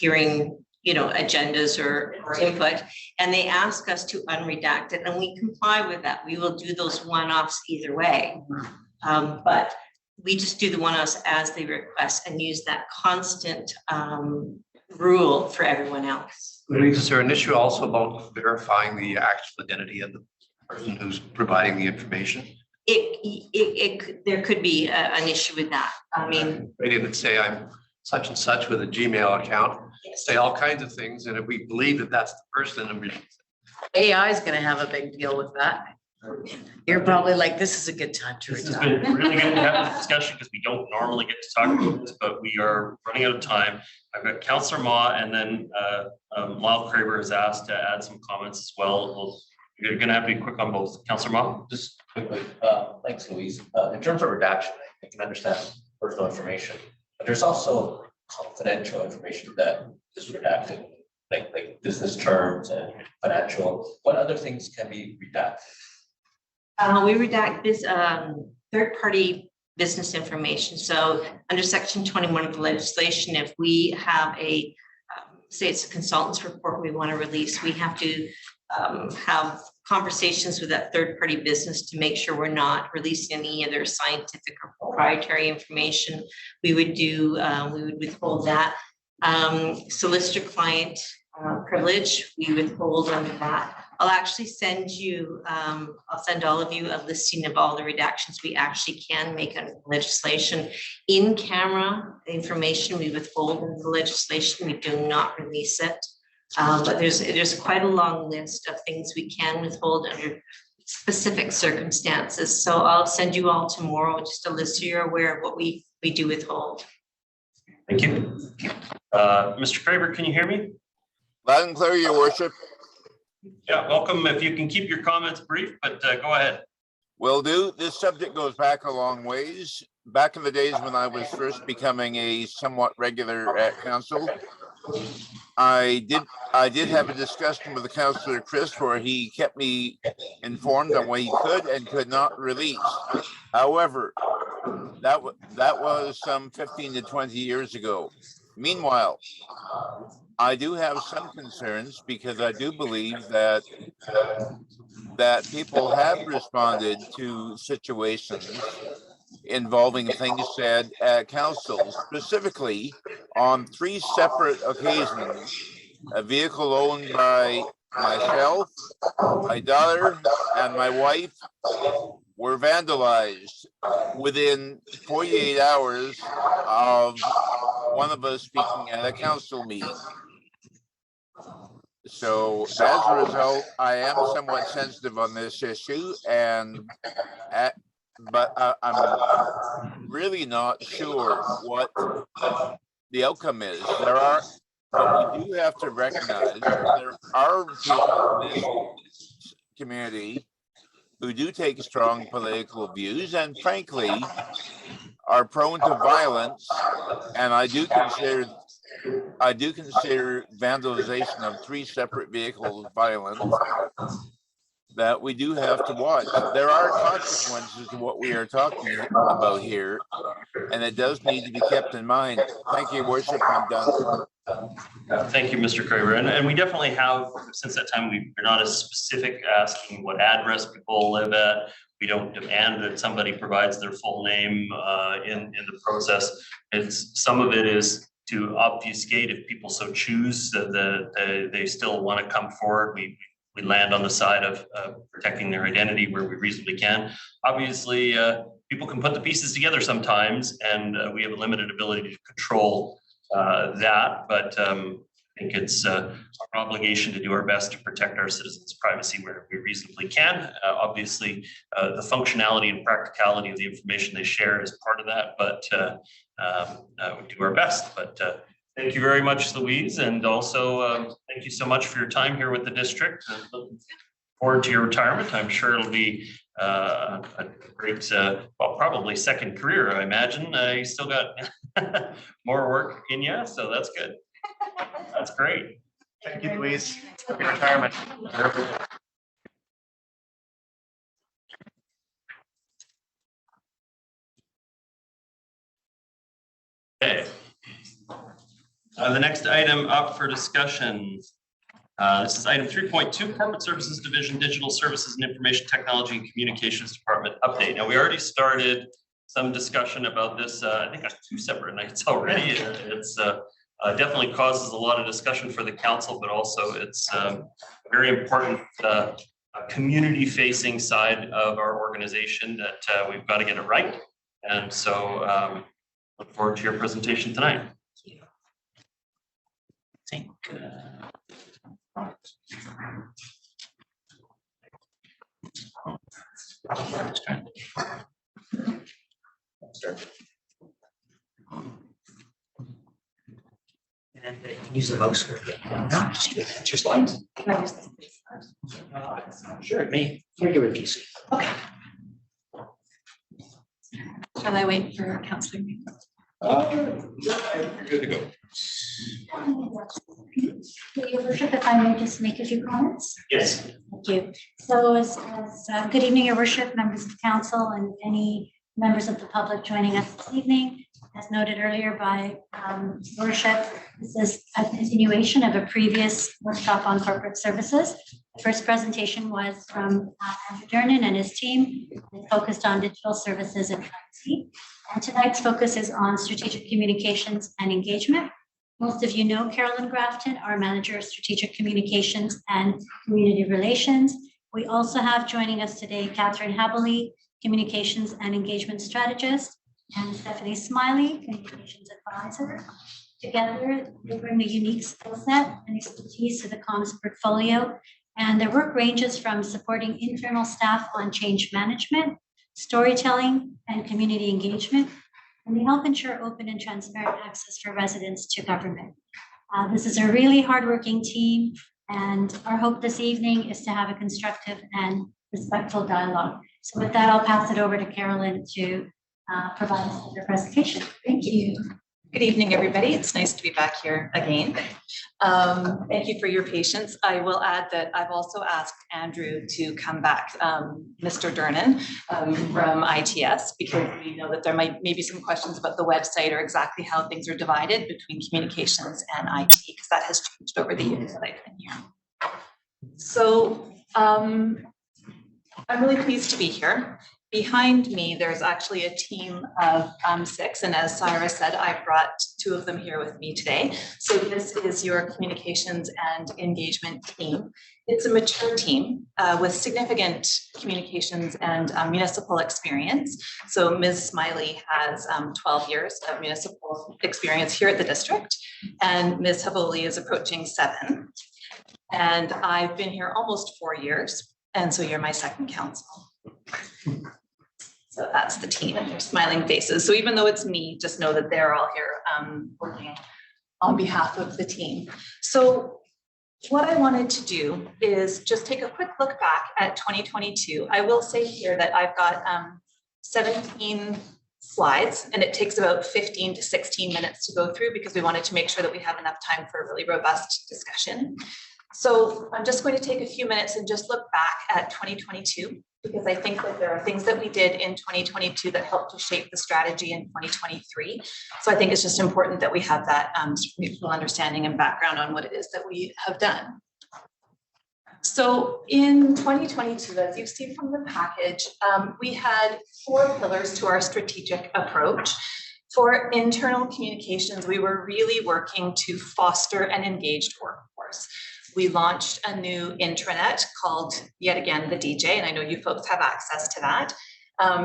hearing, agendas or input, and they ask us to unredact it, and we comply with that. We will do those one-offs either way. But we just do the one-offs as they request and use that constant rule for everyone else. Is there an issue also about verifying the actual identity of the person who's providing the information? There could be an issue with that. I mean, Maybe let's say I'm such and such with a Gmail account, say all kinds of things, and if we believe that that's the person, AI is going to have a big deal with that. You're probably like, this is a good time to This has retire. been really good to have this discussion, because we don't normally get to talk about this, but we are running out of time. I've got Councillor Ma, and then Lyle Kraber has asked to add some comments as well. You're gonna have to be quick on both. Councillor Ma? Just quickly, thanks, Louise. In terms of redaction, I can understand personal information, but there's also confidential information that is redacted, like business terms and financial. What other things can be redacted? We redact this third-party business information. So under section 21 of the legislation, if we have say it's a consultant's report we want to release, we have to have conversations with that third-party business to make sure we're not releasing any of their scientific or proprietary information. We would withhold that. Solicitor client privilege, we withhold under that. I'll actually send you, I'll send all of you a listing of all the redactions we actually can make under the legislation. In camera information we withhold under the legislation, we do not release it. But there's quite a long list of things we can withhold under specific circumstances. So I'll send you all tomorrow just a list so you're aware of what we do withhold. Thank you. Mr. Kraber, can you hear me? Loud and clear, your worship. Yeah, welcome. If you can keep your comments brief, but go ahead. Will do. This subject goes back a long ways. Back in the days when I was first becoming a somewhat regular at council, I did have a discussion with the councillor Chris where he kept me informed on what he could and could not release. However, that was some 15 to 20 years ago. Meanwhile, I do have some concerns because I do believe that people have responded to situations involving things said at council, specifically on 3 separate occasions. A vehicle owned by myself, my daughter, and my wife were vandalized within 48 hours of one of us speaking at a council meeting. So as a result, I am somewhat sensitive on this issue, but I'm really not sure what the outcome is. But we do have to recognize there are people in this community who do take strong political views and frankly are prone to violence. And I do consider vandalization of 3 separate vehicles violence that we do have to watch. There are consequences to what we are talking about here, and it does need to be kept in mind. Thank you, Worship. I'm done. Thank you, Mr. Craver. And we definitely have, since that time, we're not as specific asking what address people live at. We don't demand that somebody provides their full name in the process. Some of it is to obfuscate if people so choose that they still want to come forward. We land on the side of protecting their identity where we reasonably can. Obviously, people can put the pieces together sometimes, and we have a limited ability to control that, but I think it's our obligation to do our best to protect our citizens' privacy where we reasonably can. Obviously, the functionality and practicality of the information they share is part of that, but we do our best. But thank you very much, Louise, and also thank you so much for your time here with the district. Looking forward to your retirement. I'm sure it'll be a great, well, probably second career, I imagine. You still got more work in you, so that's good. That's great. Thank you, Louise, for your retirement. Okay. The next item up for discussion. This is item 3.2, Corporate Services Division, Digital Services and Information Technology and Communications Department update. Now, we already started some discussion about this, I think on 2 separate nights already. It's definitely causes a lot of discussion for the council, but also it's a very important community-facing side of our organization that we've got to get it right. And so look forward to your presentation tonight. I think and you can use the mouse for it. No, just your slides. Sure, me. Regular PC. Okay. Shall I wait for Councillor? You're good to go. Your Worship, if I may just make a few comments. Yes. Thank you. So good evening, Your Worship, members of council and any members of the public joining us this evening. As noted earlier by Worship, this is a continuation of a previous workshop on corporate services. The first presentation was from Adjournment and his team. They focused on digital services and privacy. And tonight's focus is on strategic communications and engagement. Most of you know Carolyn Grafton, our Manager of Strategic Communications and Community Relations. We also have joining us today Catherine Haberly, Communications and Engagement Strategist, and Stephanie Smiley, Communications Advisor. Together, they bring a unique skill set and expertise to the comms portfolio, and their work ranges from supporting internal staff on change management, storytelling, and community engagement, and they help ensure open and transparent access for residents to government. This is a really hardworking team, and our hope this evening is to have a constructive and respectful dialogue. So with that, I'll pass it over to Carolyn to provide us with your presentation. Thank you. Good evening, everybody. It's nice to be back here again. Thank you for your patience. I will add that I've also asked Andrew to come back, Mr. Durnan from ITS, because we know that there might maybe some questions about the website or exactly how things are divided between communications and IT, because that has changed over the years that I've been here. So I'm really pleased to be here. Behind me, there's actually a team of 6, and as Cyrus said, I brought 2 of them here with me today. So this is your communications and engagement team. It's a mature team with significant communications and municipal experience. So Ms. Smiley has 12 years of municipal experience here at the district, and Ms. Havoli is approaching 7. And I've been here almost 4 years, and so you're my second council. So that's the team and their smiling faces. So even though it's me, just know that they're all here working on behalf of the team. So what I wanted to do is just take a quick look back at 2022. I will say here that I've got 17 slides, and it takes about 15 to 16 minutes to go through because we wanted to make sure that we have enough time for a really robust discussion. So I'm just going to take a few minutes and just look back at 2022, because I think that there are things that we did in 2022 that helped to shape the strategy in 2023. So I think it's just important that we have that mutual understanding and background on what it is that we have done. So in 2022, as you've seen from the package, we had 4 pillars to our strategic approach. For internal communications, we were really working to foster an engaged workforce. We launched a new intranet called, yet again, the DJ, and I know you folks have access to that.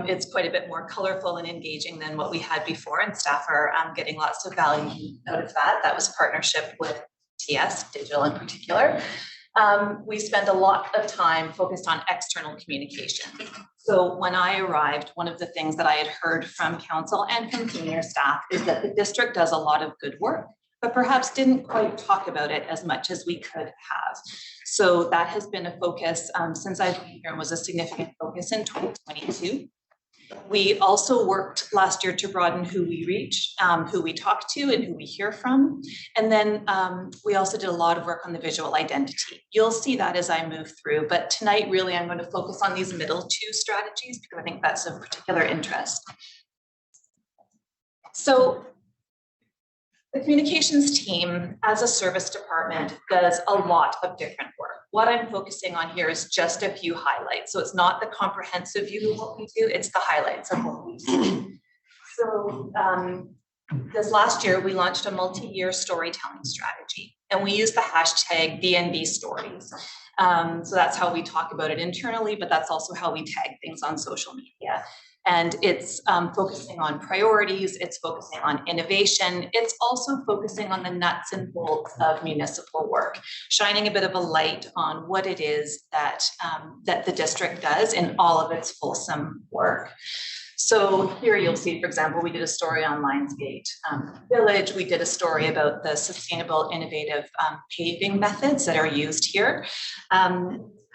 It's quite a bit more colorful and engaging than what we had before, and staff are getting lots of value out of that. That was a partnership with TS, Digital in particular. We spent a lot of time focused on external communication. So when I arrived, one of the things that I had heard from council and from senior staff is that the district does a lot of good work, but perhaps didn't quite talk about it as much as we could have. So that has been a focus since I've been here, and was a significant focus in 2022. We also worked last year to broaden who we reach, who we talk to, and who we hear from. And then we also did a lot of work on the visual identity. You'll see that as I move through, but tonight really I'm going to focus on these middle 2 strategies because I think that's of particular interest. So the communications team as a service department does a lot of different work. What I'm focusing on here is just a few highlights. So it's not the comprehensive view of what we do, it's the highlights of what we do. So this last year, we launched a multi-year storytelling strategy, and we used the hashtag DNB stories. So that's how we talk about it internally, but that's also how we tag things on social media. And it's focusing on priorities, it's focusing on innovation, it's also focusing on the nuts and bolts of municipal work, shining a bit of a light on what it is that, that the district does in all of its fulsome work. So here you'll see, for example, we did a story on Lionsgate Village. We did a story about the sustainable, innovative paving methods that are used here.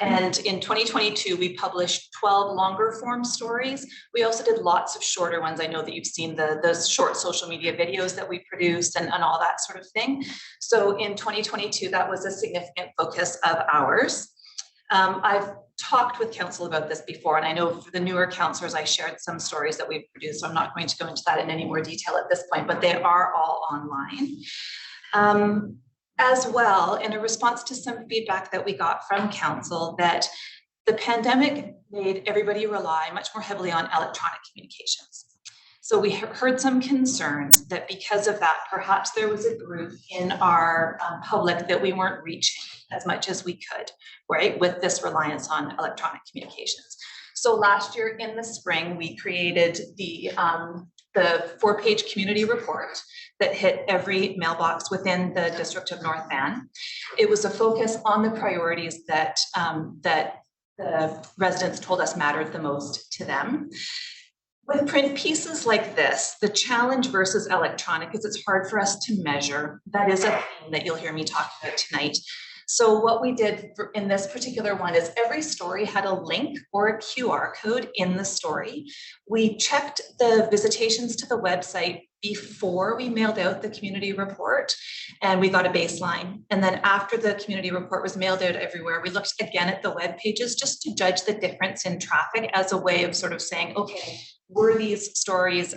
And in 2022, we published 12 longer form stories. We also did lots of shorter ones. I know that you've seen the short social media videos that we produced and all that sort of thing. So in 2022, that was a significant focus of ours. I've talked with council about this before, and I know for the newer councillors, I shared some stories that we've produced. So I'm not going to go into that in any more detail at this point, but they are all online. As well, in a response to some feedback that we got from council, that the pandemic made everybody rely much more heavily on electronic communications. So we heard some concerns that because of that, perhaps there was a group in our public that we weren't reaching as much as we could, right, with this reliance on electronic communications. So last year in the spring, we created the 4-page community report that hit every mailbox within the district of North Van. It was a focus on the priorities that, that the residents told us mattered the most to them. With print pieces like this, the challenge versus electronic is it's hard for us to measure. That is a thing that you'll hear me talk about tonight. So what we did in this particular one is every story had a link or a QR code in the story. We checked the visitations to the website before we mailed out the community report, and we got a baseline. And then after the community report was mailed out everywhere, we looked again at the web pages just to judge the difference in traffic as a way of sort of saying, okay, were these stories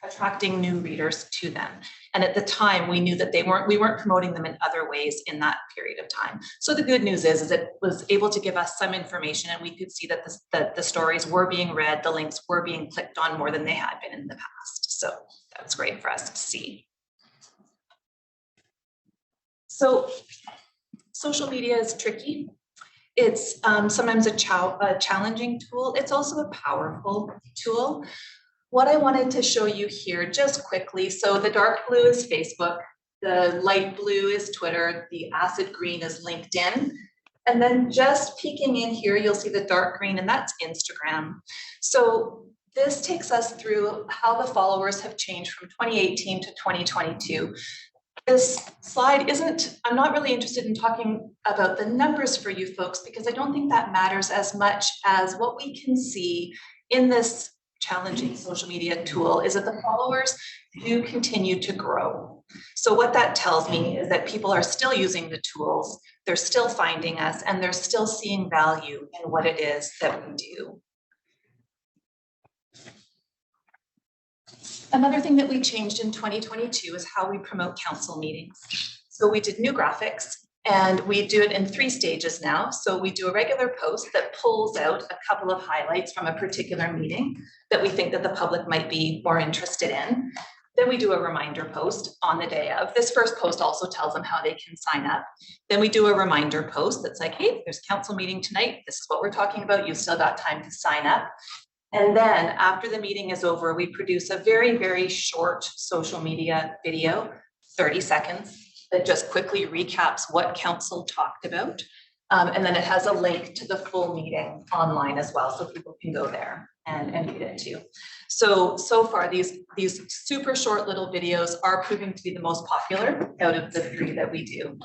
attracting new readers to them? And at the time, we knew that we weren't promoting them in other ways in that period of time. So the good news is it was able to give us some information, and we could see that the stories were being read, the links were being clicked on more than they had been in the past. So that's great for us to see. So social media is tricky. It's sometimes a challenging tool. It's also a powerful tool. What I wanted to show you here just quickly, so the dark blue is Facebook, the light blue is Twitter, the acid green is LinkedIn, and then just peeking in here, you'll see the dark green, and that's Instagram. So this takes us through how the followers have changed from 2018 to 2022. This slide I'm not really interested in talking about the numbers for you folks, because I don't think that matters as much as what we can see in this challenging social media tool is that the followers do continue to grow. So what that tells me is that people are still using the tools, they're still finding us, and they're still seeing value in what it is that we do. Another thing that we changed in 2022 is how we promote council meetings. So we did new graphics, and we do it in 3 stages now. So we do a regular post that pulls out a couple of highlights from a particular meeting that we think that the public might be more interested in. Then we do a reminder post on the day of. This first post also tells them how they can sign up. Then we do a reminder post that's like, hey, there's council meeting tonight. This is what we're talking about. You've still got time to sign up. And then after the meeting is over, we produce a very, very short social media video, 30 seconds, that just quickly recaps what council talked about. And then it has a link to the full meeting online as well, so people can go there and read it too. So far, these super short little videos are proving to be the most popular out of the 3 that we do.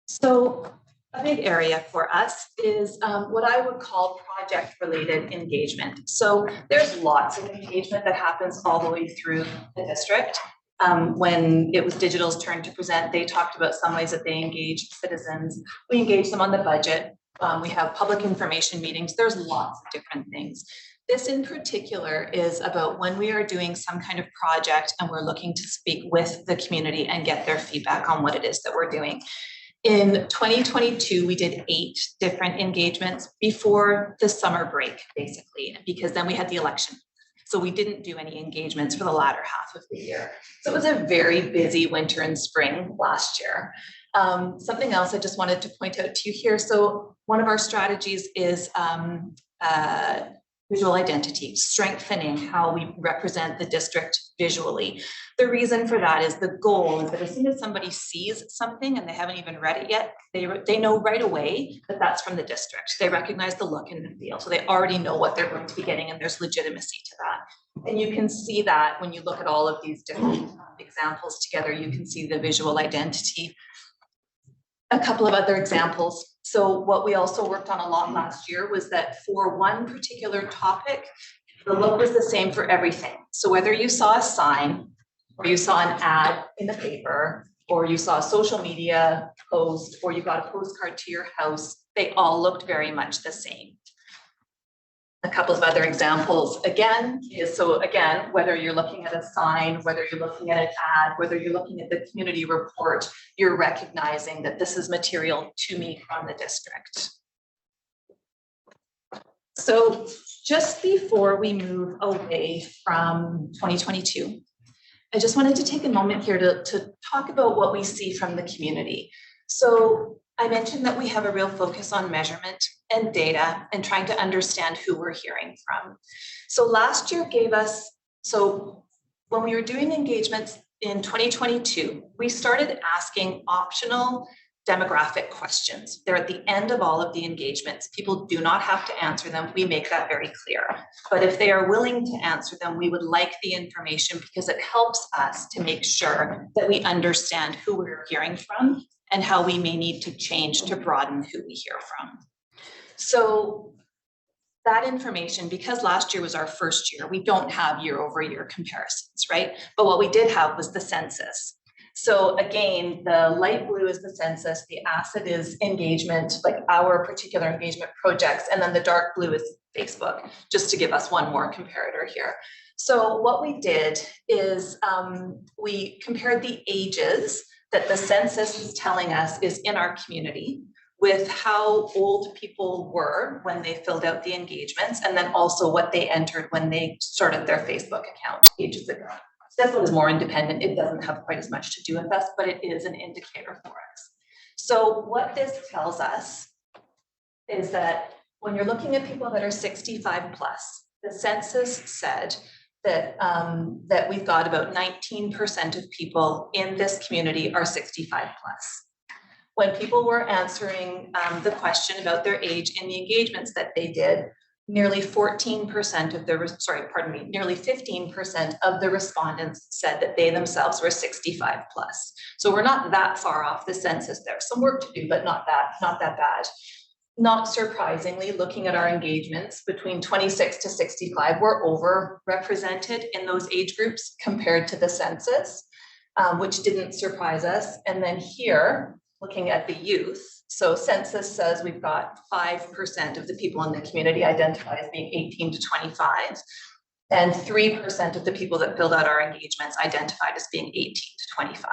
So a big area for us is what I would call project-related engagement. So there's lots of engagement that happens all the way through the district. When it was Digital's turn to present, they talked about some ways that they engage citizens. We engage them on the budget. We have public information meetings. There's lots of different things. This in particular is about when we are doing some kind of project and we're looking to speak with the community and get their feedback on what it is that we're doing. In 2022, we did 8 different engagements before the summer break, basically, because then we had the election. So we didn't do any engagements for the latter half of the year. So it was a very busy winter and spring last year. Something else I just wanted to point out to you here. So one of our strategies is visual identity, strengthening how we represent the district visually. The reason for that is the goal is that as soon as somebody sees something and they haven't even read it yet, they know right away that that's from the district. They recognize the look and the feel. So they already know what they're going to be getting, and there's legitimacy to that. And you can see that when you look at all of these different examples together, you can see the visual identity. A couple of other examples. So what we also worked on a lot last year was that for one particular topic, the look was the same for everything. So whether you saw a sign or you saw an ad in the paper, or you saw a social media post, or you got a postcard to your house, they all looked very much the same. A couple of other examples again is, so again, whether you're looking at a sign, whether you're looking at an ad, whether you're looking at the community report, you're recognizing that this is material to me from the district. So just before we move away from 2022, I just wanted to take a moment here to talk about what we see from the community. So I mentioned that we have a real focus on measurement and data and trying to understand who we're hearing from. So last year gave us, so when we were doing engagements in 2022, we started asking optional demographic questions. They're at the end of all of the engagements. People do not have to answer them. We make that very clear. But if they are willing to answer them, we would like the information because it helps us to make sure that we understand who we're hearing from and how we may need to change to broaden who we hear from. So that information, because last year was our first year, we don't have year over year comparisons, right? But what we did have was the census. So again, the light blue is the census, the acid is engagement, like our particular engagement projects, and then the dark blue is Facebook, just to give us one more comparator here. So what we did is we compared the ages that the census is telling us is in our community with how old people were when they filled out the engagements, and then also what they entered when they started their Facebook account ages ago. This one is more independent. It doesn't have quite as much to do with us, but it is an indicator for us. So what this tells us is that when you're looking at people that are 65 plus, the census said that, that we've got about 19% of people in this community are 65 plus. When people were answering the question about their age in the engagements that they did, nearly 14% of the, nearly 15% of the respondents said that they themselves were 65 plus. So we're not that far off the census there. Some work to do, but not that bad. Not surprisingly, looking at our engagements between 26 to 65, we're overrepresented in those age groups compared to the census, which didn't surprise us. And then here, looking at the youth, so census says we've got 5% of the people in the community identified as being 18 to 25, and 3% of the people that filled out our engagements identified as being 18 to 25.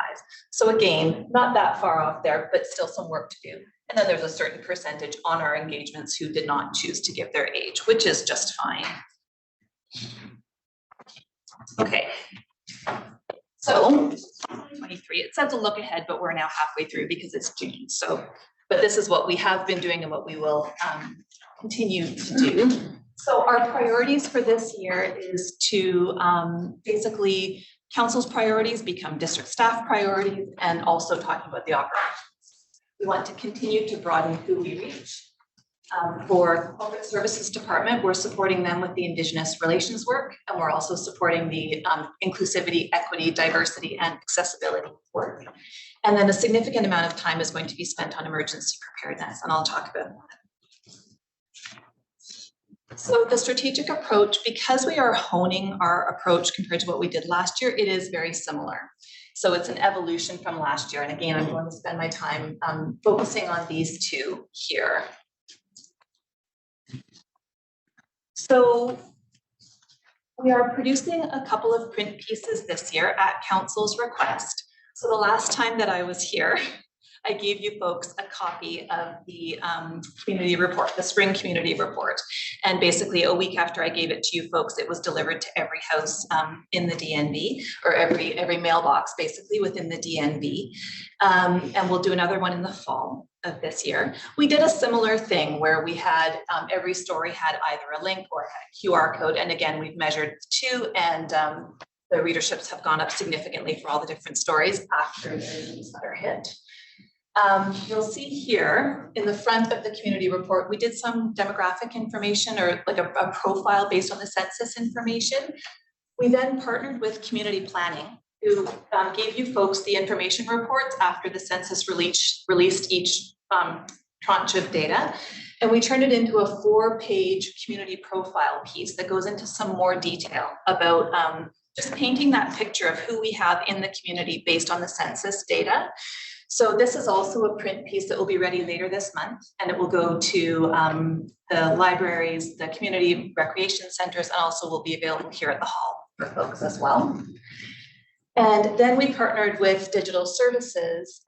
So again, not that far off there, but still some work to do. And then there's a certain percentage on our engagements who did not choose to give their age, which is just fine. Okay. So 2023, it says a look ahead, but we're now halfway through because it's June. So, but this is what we have been doing and what we will continue to do. So our priorities for this year is to basically council's priorities become district staff priorities, and also talking about the operations. We want to continue to broaden who we reach. For Corporate Services Department, we're supporting them with the Indigenous relations work, and we're also supporting the inclusivity, equity, diversity, and accessibility work. And then a significant amount of time is going to be spent on emergency preparedness, and I'll talk about that. So the strategic approach, because we are honing our approach compared to what we did last year, it is very similar. So it's an evolution from last year. And again, I'm going to spend my time focusing on these two here. So we are producing a couple of print pieces this year at council's request. So the last time that I was here, I gave you folks a copy of the community report, the spring community report. And basically a week after I gave it to you folks, it was delivered to every house in the DNB, or every mailbox basically within the DNB. And we'll do another one in the fall of this year. We did a similar thing where we had every story had either a link or a QR code. And again, we've measured two, and the readerships have gone up significantly for all the different stories after the newsletter hit. You'll see here in the front of the community report, we did some demographic information, or like a profile based on the census information. We then partnered with community planning, who gave you folks the information reports after the census released each tranche of data. And we turned it into a 4-page community profile piece that goes into some more detail about just painting that picture of who we have in the community based on the census data. So this is also a print piece that will be ready later this month, and it will go to the libraries, the community recreation centers, and also will be available here at the hall for folks as well. And then we partnered with digital services.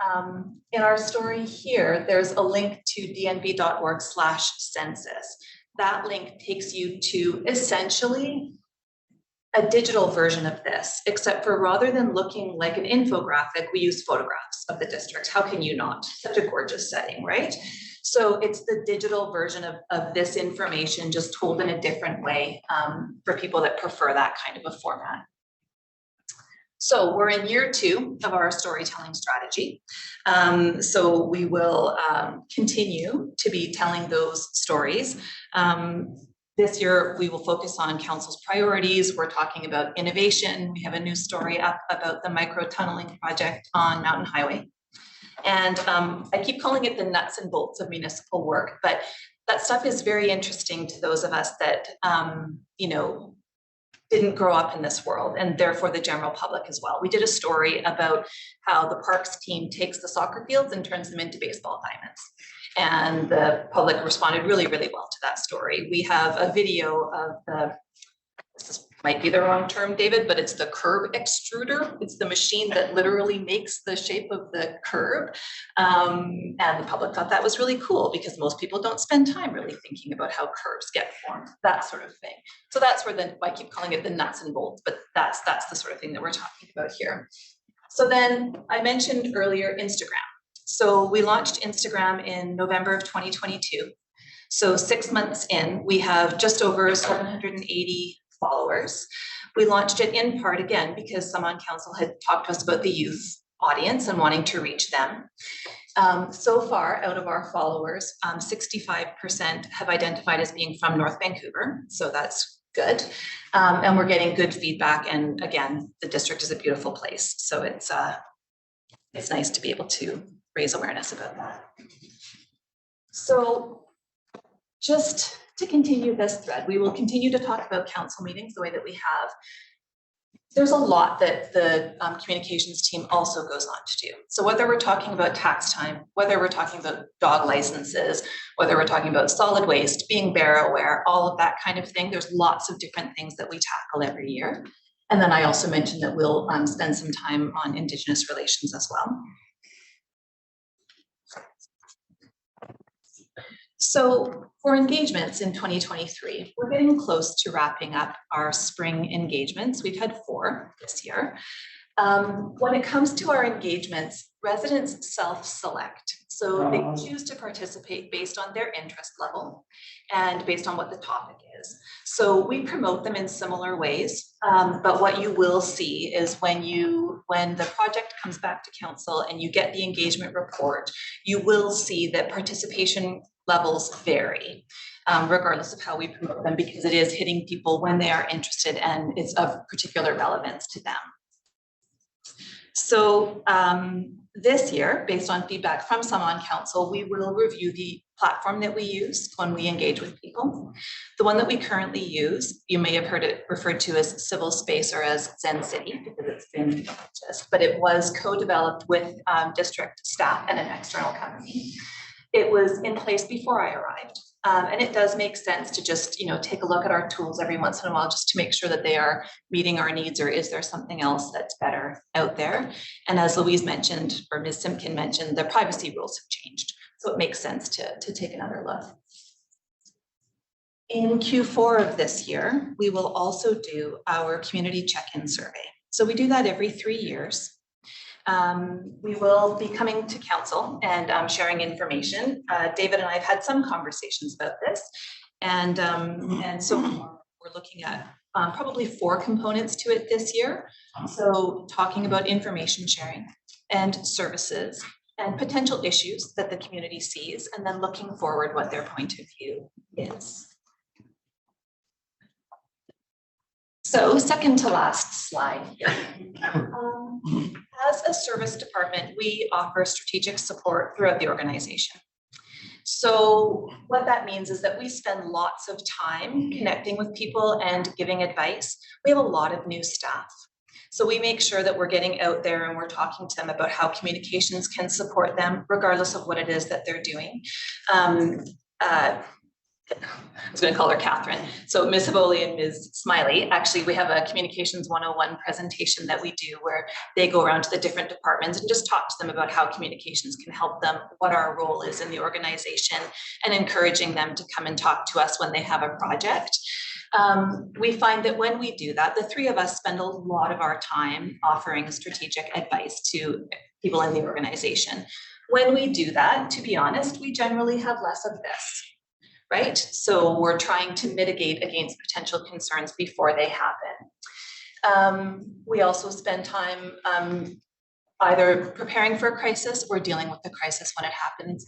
In our story here, there's a link to dnb.org/census. That link takes you to essentially a digital version of this, except for rather than looking like an infographic, we use photographs of the district. How can you not? Such a gorgeous setting, right? So it's the digital version of this information, just told in a different way for people that prefer that kind of a format. So we're in year 2 of our storytelling strategy. So we will continue to be telling those stories. This year, we will focus on council's priorities. We're talking about innovation. We have a new story up about the micro tunneling project on Mountain Highway. And I keep calling it the nuts and bolts of municipal work, but that stuff is very interesting to those of us that, didn't grow up in this world, and therefore the general public as well. We did a story about how the parks team takes the soccer fields and turns them into baseball diamonds. And the public responded really, really well to that story. We have a video of this might be the wrong term, David, but it's the curb extruder. It's the machine that literally makes the shape of the curb. And the public thought that was really cool because most people don't spend time really thinking about how curves get formed, that sort of thing. So that's where I keep calling it the nuts and bolts, but that's the sort of thing that we're talking about here. So then I mentioned earlier Instagram. So we launched Instagram in November of 2022. So 6 months in, we have just over 780 followers. We launched it in part again because some on council had talked to us about the youth audience and wanting to reach them. So far, out of our followers, 65% have identified as being from North Vancouver, so that's good. And we're getting good feedback. And again, the district is a beautiful place, so it's nice to be able to raise awareness about that. So just to continue this thread, we will continue to talk about council meetings the way that we have. There's a lot that the communications team also goes on to do. So whether we're talking about tax time, whether we're talking about dog licenses, whether we're talking about solid waste, being bear aware, all of that kind of thing, there's lots of different things that we tackle every year. And then I also mentioned that we'll spend some time on Indigenous relations as well. So for engagements in 2023, we're getting close to wrapping up our spring engagements. We've had 4 this year. When it comes to our engagements, residents self-select. So they choose to participate based on their interest level and based on what the topic is. So we promote them in similar ways, but what you will see is when the project comes back to council and you get the engagement report, you will see that participation levels vary, regardless of how we promote them, because it is hitting people when they are interested and it's of particular relevance to them. So this year, based on feedback from some on council, we will review the platform that we use when we engage with people. The one that we currently use, you may have heard it referred to as Civil Space or as Zen City, because it's been purchased, but it was co-developed with district staff and an external company. It was in place before I arrived. And it does make sense to just, take a look at our tools every once in a while, just to make sure that they are meeting our needs, or is there something else that's better out there? And as Louise mentioned, or Ms. Simpkin mentioned, the privacy rules have changed. So it makes sense to take another look. In Q4 of this year, we will also do our community check-in survey. So we do that every 3 years. We will be coming to council and sharing information. David and I have had some conversations about this, and so we're looking at probably 4 components to it this year. So talking about information sharing and services and potential issues that the community sees, and then looking forward what their point of view is. So second to last slide here. As a service department, we offer strategic support throughout the organization. So what that means is that we spend lots of time connecting with people and giving advice. We have a lot of new staff. So we make sure that we're getting out there and we're talking to them about how communications can support them, regardless of what it is that they're doing. I was going to call her Catherine. So Ms. Havoli and Ms. Smiley, actually, we have a Communications 101 presentation that we do where they go around to the different departments and just talk to them about how communications can help them, what our role is in the organization, and encouraging them to come and talk to us when they have a project. We find that when we do that, the 3 of us spend a lot of our time offering strategic advice to people in the organization. When we do that, to be honest, we generally have less of this. Right? So we're trying to mitigate against potential concerns before they happen. We also spend time either preparing for a crisis or dealing with the crisis when it happens.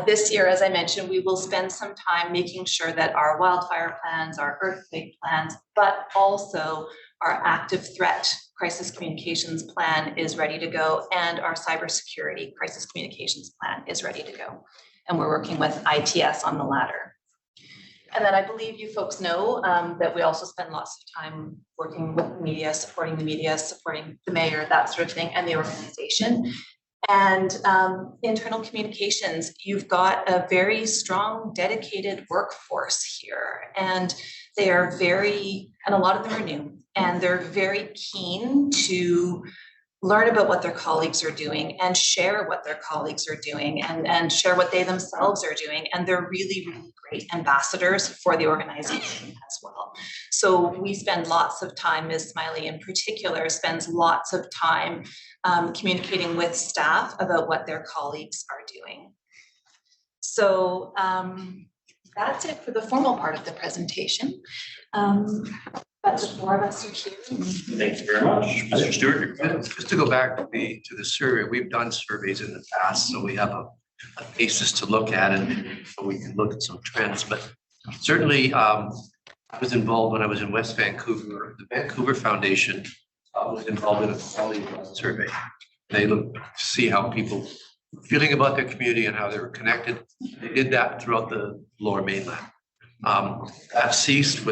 This year, as I mentioned, we will spend some time making sure that our wildfire plans, our earthquake plans, but also our active threat crisis communications plan is ready to go, and our cybersecurity crisis communications plan is ready to go. And we're working with ITS on the latter. And then I believe you folks know that we also spend lots of time working with media, supporting the mayor, that sort of thing, and the organization. And internal communications, you've got a very strong, dedicated workforce here. And they are and a lot of them are new, and they're very keen to learn about what their colleagues are doing and share what their colleagues are doing and share what they themselves are doing. And they're really, really great ambassadors for the organization as well. So we spend lots of time, Ms. Smiley in particular spends lots of time communicating with staff about what their colleagues are doing. So that's it for the formal part of the presentation. But the four of us are here. Thank you very much. Mr. Stewart. Just to go back to the survey, we've done surveys in the past, so we have a basis to look at, and so we can look at some trends. But certainly, I was involved when I was in West Vancouver. The Vancouver Foundation was involved in a quality survey. They looked to see how people were feeling about their community and how they were connected. They did that throughout the Lower Mainland. That ceased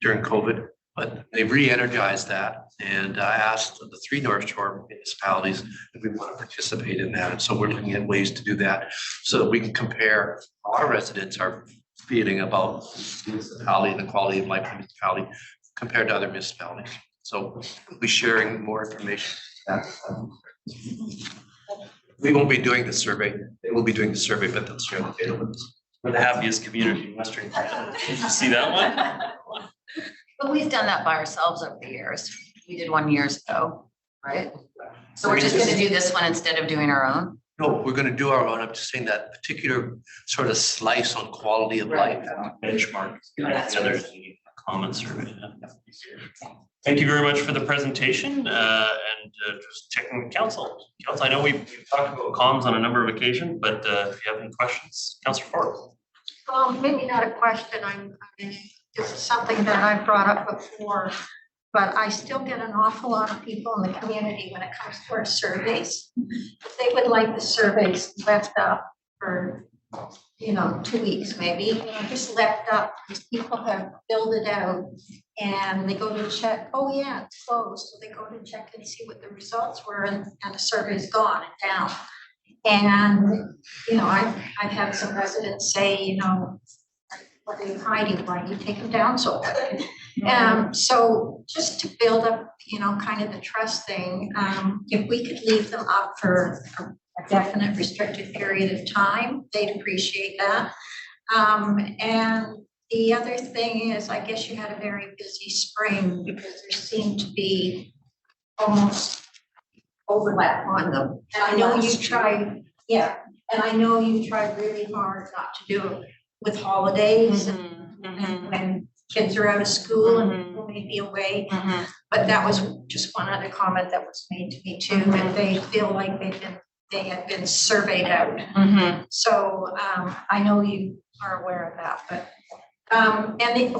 during COVID. But they re-energized that, and I asked the 3 North Shore municipalities if we want to participate in that. And so we're looking at ways to do that so that we can compare how our residents are feeling about the municipality and the quality of life in the municipality compared to other municipalities. So we'll be sharing more information. We won't be doing the survey. They will be doing the survey, but they'll share the data with us. We're the happiest community in Western Canada. Did you see that one? But we've done that by ourselves over the years. We did one years ago, right? So we're just gonna do this one instead of doing our own? No, we're gonna do our own. I'm just saying that particular sort of slice on quality of life. Benchmark. Other comments or. Thank you very much for the presentation and just checking with council. Council, I know we've talked about comms on a number of occasions, but if you have any questions, Councillor Ford. Maybe not a question. This is something that I've brought up before, but I still get an awful lot of people in the community when it comes to our surveys. If they would like the surveys left up for, 2 weeks maybe, just left up, because people have filled it out and they go to check, oh yeah, it's closed. So they go to check and see what the results were, and the survey's gone and down. And, I've had some residents say, what are you hiding? Why do you take them down so quick? So just to build up, kind of the trust thing, if we could leave them up for a definite restricted period of time, they'd appreciate that. And the other thing is, I guess you had a very busy spring because there seemed to be almost overlap on them. And I know you tried, and I know you tried really hard not to do it with holidays and when kids are out of school and people may be away. But that was just one other comment that was made to me too, that they feel like they had been surveyed out. So I know you are aware of that, but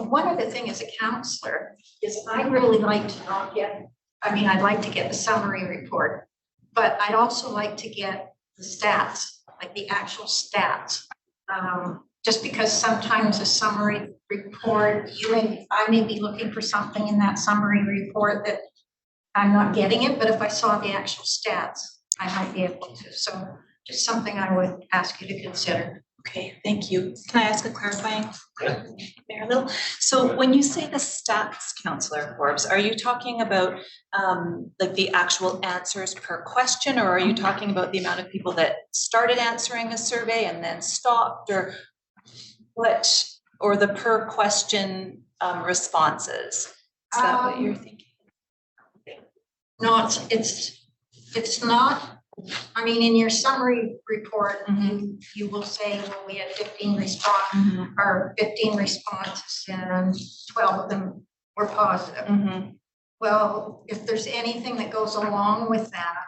one other thing as a counselor is I really like to not get, I'd like to get the summary report, but I'd also like to get the stats, like the actual stats. Just because sometimes a summary report, I may be looking for something in that summary report that I'm not getting it, but if I saw the actual stats, I might be able to. So just something I would ask you to consider. Okay, thank you. Can I ask a clarifying? Mayor Little? So when you say the stats, Councillor Forbes, are you talking about like the actual answers per question, or are you talking about the amount of people that started answering a survey and then stopped, or what, or the per question responses? Is that what you're thinking? No, it's not. In your summary report, you will say, well, we had 15 responses and 12 of them were positive. Well, if there's anything that goes along with that,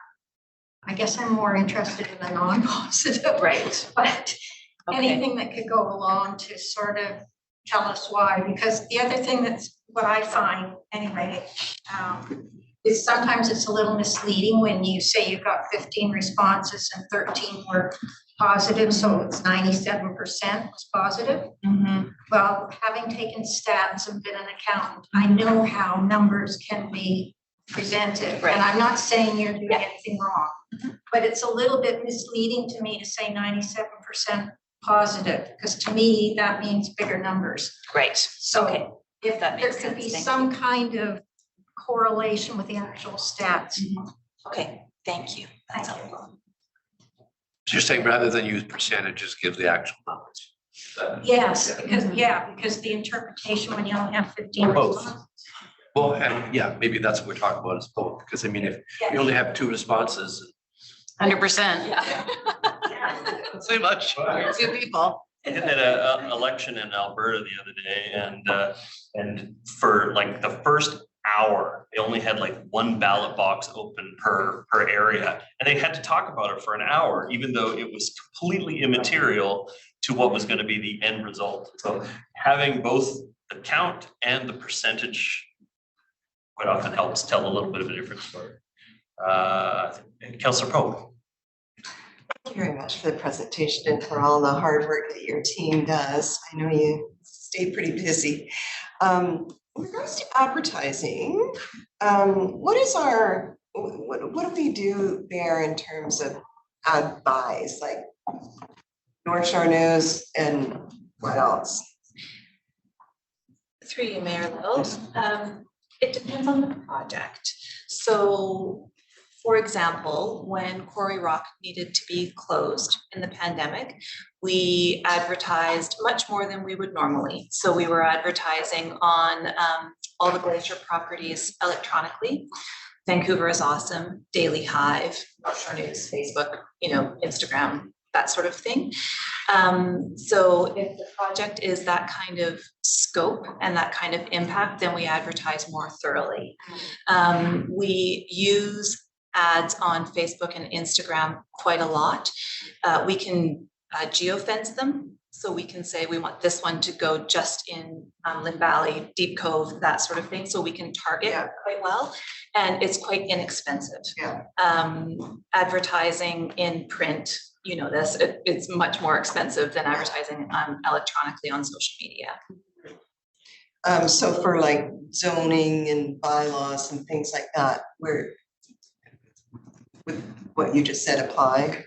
I guess I'm more interested in the non-positive. Right. But anything that could go along to sort of tell us why, because the other thing that's what I find anyway, is sometimes it's a little misleading when you say you've got 15 responses and 13 were positive, so it's 97% was positive. Well, having taken stats and been an accountant, I know how numbers can be presented. Right. And I'm not saying you're doing anything wrong, but it's a little bit misleading to me to say 97% positive, because to me, that means bigger numbers. Right. So Okay. if That there makes could be sense. Thank some kind of correlation with the actual stats. Okay, thank you. That's helpful. So you're saying rather than use percentages, give the actual numbers? Yes, because the interpretation when you only have 15 Both. responses. Well, and yeah, maybe that's what we're talking about is both, because I mean, if you only have 2 responses, 100%. Yeah. don't say much. 2 people. I did an election in Alberta the other day, and for like the first hour, they only had like 1 ballot box open per area, and they had to talk about it for an hour, even though it was completely immaterial to what was going to be the end result. So having both the count and the percentage quite often helps tell a little bit of a different story. Councillor Pope. Thank you very much for the presentation and for all the hard work that your team does. I know you stay pretty busy. In regards to advertising, what do we do there in terms of ad buys, like North Shore News and what else? Through you, Mayor Lowe. It depends on the project. So, for example, when Quarry Rock needed to be closed in the pandemic, we advertised much more than we would normally. So we were advertising on all the Glacier properties electronically. Vancouver is Awesome, Daily Hive, North Shore News, Facebook, Instagram, that sort of thing. So if the project is that kind of scope and that kind of impact, then we advertise more thoroughly. We use ads on Facebook and Instagram quite a lot. We can geofence them. So we can say we want this one to go just in Lynn Valley, Deep Cove, that sort of thing. So we can target quite well, and it's quite inexpensive. Advertising in print, it's much more expensive than advertising electronically on social media. So for like zoning and bylaws and things like that, where would what you just said apply?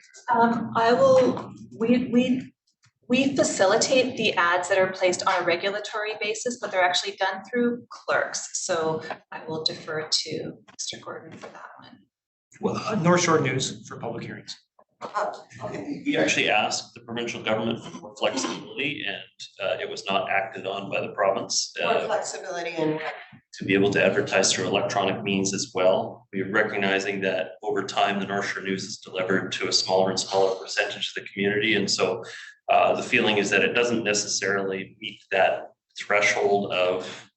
We facilitate the ads that are placed on a regulatory basis, but they're actually done through clerks. So I will defer to Mr. Gordon for that one. Well, North Shore News for public hearings. We actually asked the provincial government for more flexibility, and it was not acted on by the province. More flexibility and to be able to advertise through electronic means as well. We're recognizing that over time, the North Shore News is delivered to a smaller and smaller percentage of the community. And so the feeling is that it doesn't necessarily meet that threshold of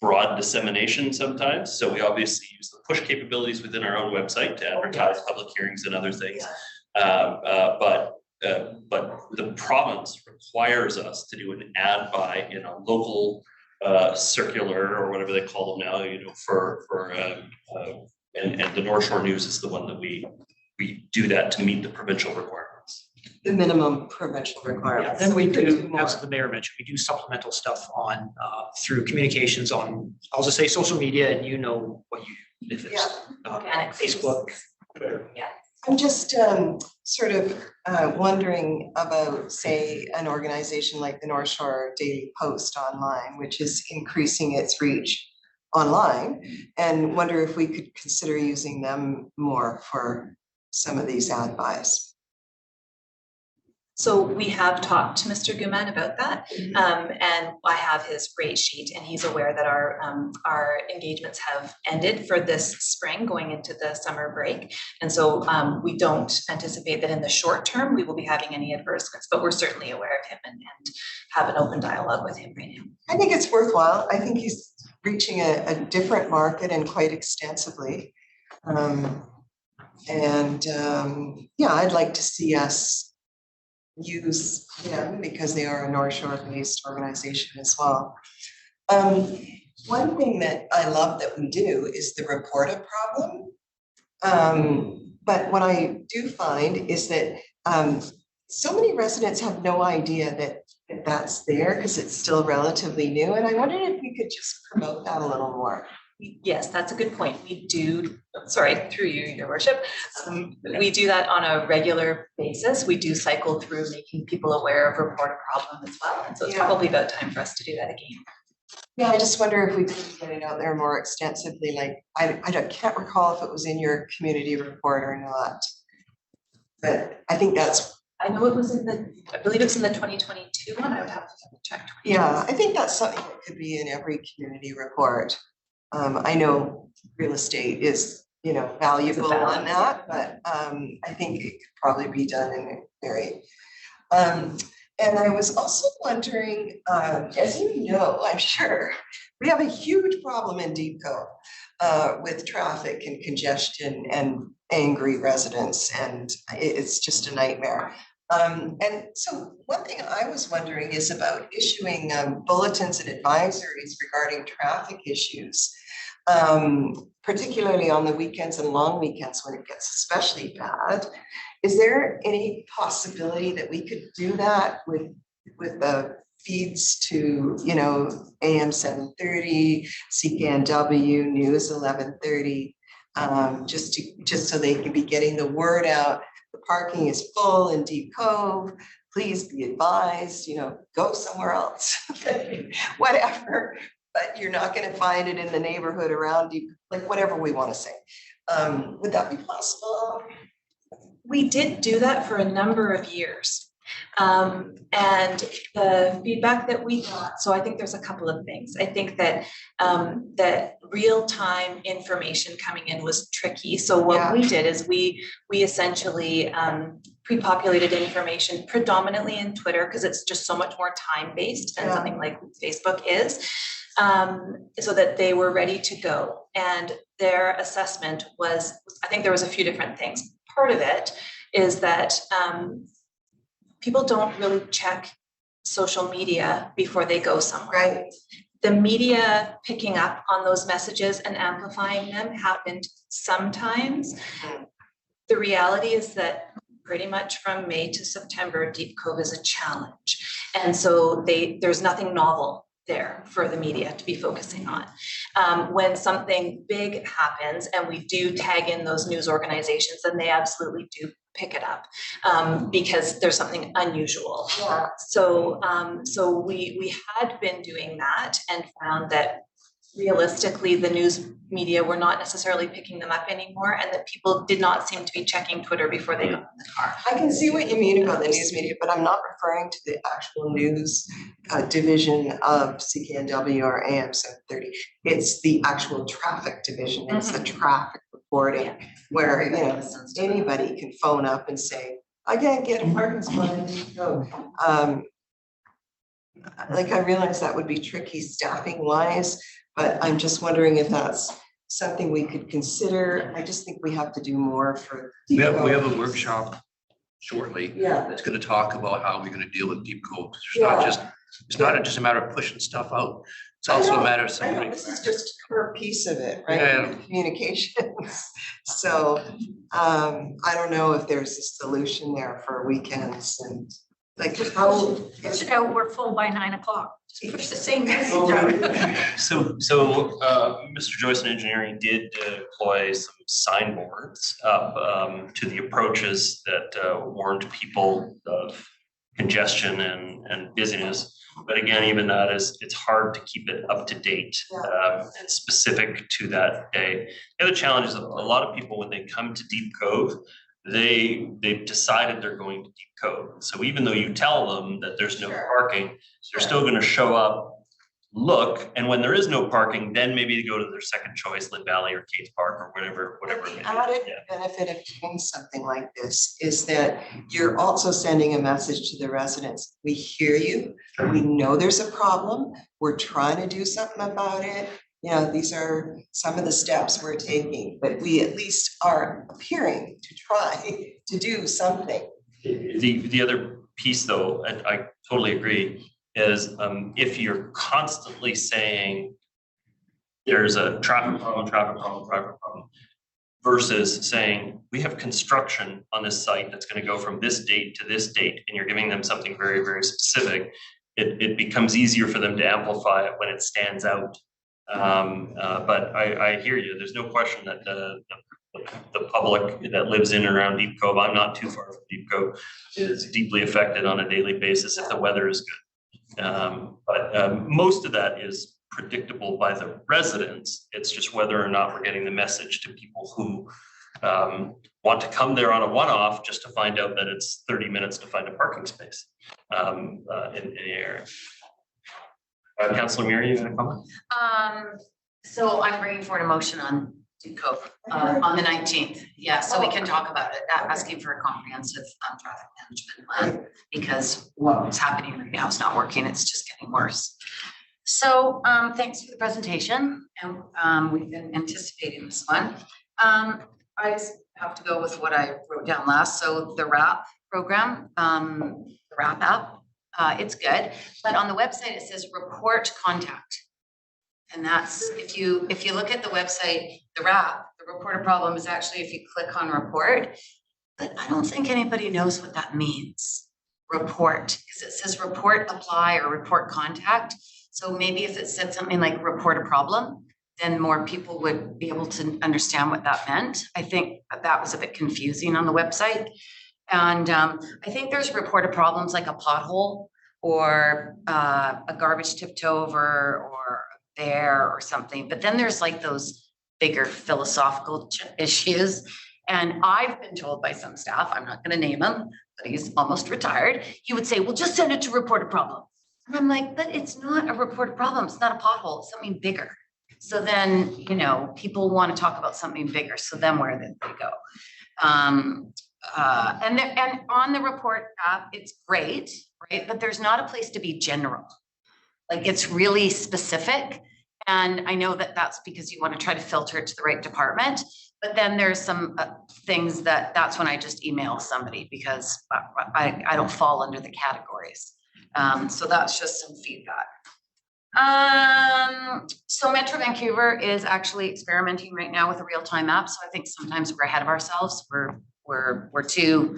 broad dissemination sometimes. So we obviously use the push capabilities within our own website to advertise public hearings and other things. But the province requires us to do an ad buy in a local circular or whatever they call them now, and the North Shore News is the one that we do that to meet the provincial requirements. the minimum provincial requirements. Then we could do, more. as the mayor mentioned, we do supplemental stuff on, through communications on, I'll just say social media, and what if it's Facebook, Twitter. Yeah. I'm just sort of wondering about, say, an organization like the North Shore Daily Post online, which is increasing its reach online, and wonder if we could consider using them more for some of these ad buys. So we have talked to Mr. Guman about that, and I have his rate sheet, and he's aware that our engagements have ended for this spring, going into the summer break, and so we don't anticipate that in the short term we will be having any advertisements, but we're certainly aware of him and have an open dialogue with him right now. I think it's worthwhile. I think he's reaching a different market and quite extensively, yeah, I'd like to see us use them because they are a North Shore based organization as well. one thing that I love that we do is the report a problem. But what I do find is that so many residents have no idea that that's there because it's still relatively new. And I wondered if we could just promote that a little more. Yes, that's a good point. We do, sorry, through you, your worship. We do that on a regular basis. We do cycle through making people aware of report a problem as well. And so it's probably about time for us to do that again. Yeah, I just wonder if we could get it out there more extensively. Like, can't recall if it was in your community report or not. But I think that's. I know it was I believe it's in the 2022 one. I would have to check. Yeah, I think that's something that could be in every community report. I know real estate is, valuable on that, but I think it could probably be done in a very. And I was also wondering, as you know, I'm sure, we have a huge problem in Deep Cove with traffic and congestion and angry residents, and it's just a nightmare. And so one thing I was wondering is about issuing bulletins and advisories regarding traffic issues, particularly on the weekends and long weekends when it gets especially bad. Is there any possibility that we could do that with the feeds to, AM 7:30, CKNW, News 11:30, just so they can be getting the word out? The parking is full in Deep Cove. Please be advised, go somewhere else, whatever. But you're not going to find it in the neighborhood around Deep, like whatever we want to say. Would that be possible? We did do that for a number of years. And the feedback that we got, so I think there's a couple of things. I think that that real-time information coming in was tricky. So what we did is we essentially pre-populated information predominantly in Twitter because it's just so much more time-based than something like Facebook is, so that they were ready to go. And their assessment was, I think there was a few different things. Part of it is that people don't really check social media before they go somewhere. Right. The media picking up on those messages and amplifying them happened sometimes. The reality is that pretty much from May to September, Deep Cove is a challenge. And so there's nothing novel there for the media to be focusing on. When something big happens and we do tag in those news organizations, then they absolutely do pick it up because there's something unusual. Yeah. So we had been doing that and found that realistically the news media were not necessarily picking them up anymore, and that people did not seem to be checking Twitter before they got in the car. I can see what you mean about the news media, but I'm not referring to the actual news division of CKNW or AM 7:30. It's the actual traffic division. It's the traffic reporting where anybody can phone up and say, I can't get a parking spot in Deep Cove. Like, I realize that would be tricky staffing wise, but I'm just wondering if that's something we could consider. I just think we have to do more for. We have a workshop shortly. Yeah. That's going to talk about how we're going to deal with Deep Cove. It's not just a matter of pushing stuff out. It's also a matter of somebody. This is just her piece of it, right? Yeah. Communications. So I don't know if there's a solution there for weekends and like how. We're full by 9 o'clock. Just push the same message out. So Mr. Joyce in engineering did deploy some signboards up to the approaches that warned people of congestion and busyness. But again, even that it's hard to keep it up to date and specific to that day. The other challenge is a lot of people, when they come to Deep Cove, they've decided they're going to Deep Cove. So even though you tell them that there's no parking, they're still going to show up, look, and when there is no parking, then maybe they go to their second choice, Lynn Valley or Kate's Park or whatever. The added benefit of doing something like this is that you're also sending a message to the residents. We hear you. We know there's a problem. We're trying to do something about it. These are some of the steps we're taking, but we at least are appearing to try to do something. The other piece, though, and I totally agree, is if you're constantly saying there's a traffic problem, versus saying, we have construction on this site that's gonna go from this date to this date, and you're giving them something very, very specific. It becomes easier for them to amplify it when it stands out. But I hear you, there's no question that the public that lives in and around Deep Cove, I'm not too far from Deep Cove, is deeply affected on a daily basis if the weather is good. But most of that is predictable by the residents. It's just whether or not we're getting the message to people who want to come there on a one-off just to find out that it's 30 minutes to find a parking space in the area. Councillor Miri, you have a comment? So I'm bringing forward a motion on Deep Cove on the 19th. Yeah, so we can talk about it, asking for a comprehensive traffic management plan, because what's happening right now is not working. It's just getting worse. So thanks for the presentation, and we've been anticipating this one. I just have to go with what I wrote down last. So the RAP program, the RAP app, it's good, but on the website it says report contact. And that's, if you look at the website, the RAP, the report a problem is actually if you click on report, but I don't think anybody knows what that means. Report, because it says report apply or report contact. So maybe if it said something like report a problem, then more people would be able to understand what that meant. I think that was a bit confusing on the website. And I think there's reported problems like a pothole or a garbage tipped over or a bear or something. But then there's like those bigger philosophical issues. And I've been told by some staff, I'm not going to name him, but he's almost retired. He would say, well, just send it to report a problem. And I'm like, but it's not a reported problem. It's not a pothole. It's something bigger. So then, you know, people want to talk about something bigger. So then where did they go? And on the report app, it's great, right? But there's not a place to be general. Like it's really specific. And I know that that's because you want to try to filter it to the right department. But then there's some things that's when I just email somebody because I don't fall under the categories. So that's just some feedback. So Metro Vancouver is actually experimenting right now with a real-time app. So I think sometimes we're ahead of ourselves. We're too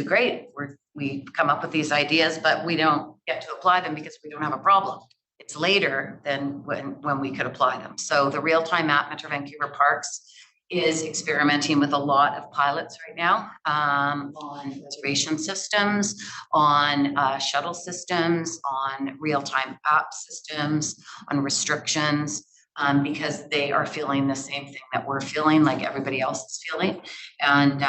great. We come up with these ideas, but we don't get to apply them because we don't have a problem. It's later than when we could apply them. So the real-time app, Metro Vancouver Parks, is experimenting with a lot of pilots right now on reservation systems, on shuttle systems, on real-time app systems, on restrictions, because they are feeling the same thing that we're feeling, like everybody else is feeling. And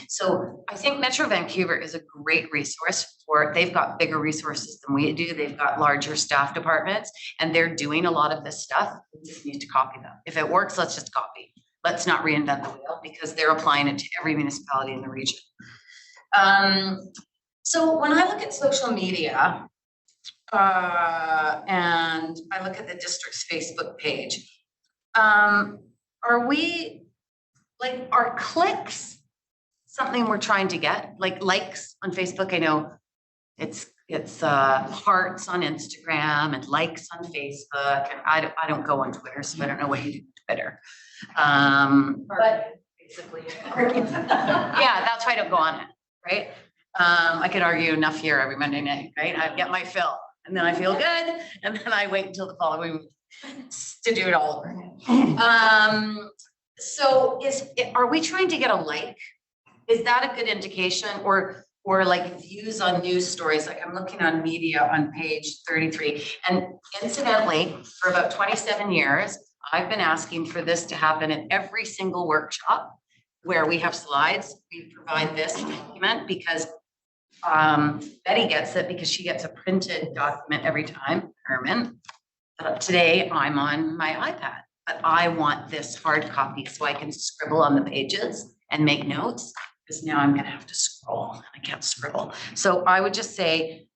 so I think Metro Vancouver is a great resource for, they've got bigger resources than we do. They've got larger staff departments and they're doing a lot of this stuff. We just need to copy them. If it works, let's just copy. Let's not reinvent the wheel because they're applying it to every municipality in the region. So when I look at social media and I look at the district's Facebook page, are we, like, are clicks something we're trying to get? Like likes on Facebook, I know it's hearts on Instagram and likes on Facebook. And I don't go on Twitter, so I don't know what you do on Twitter. But basically, yeah, that's why I don't go on it, right? I could argue enough here every Monday night, right? I get my fill and then I feel good and then I wait until the following week to do it all over again. So are we trying to get a like? Is that a good indication or like views on news stories? Like I'm looking on media on page 33 and incidentally for about 27 years, I've been asking for this to happen in every single workshop where we have slides. We provide this document because Betty gets it because she gets a printed document every time, Herman. Today I'm on my iPad, but I want this hard copy so I can scribble on the pages and make notes because now I'm gonna have to scroll and I can't scribble. So I would just say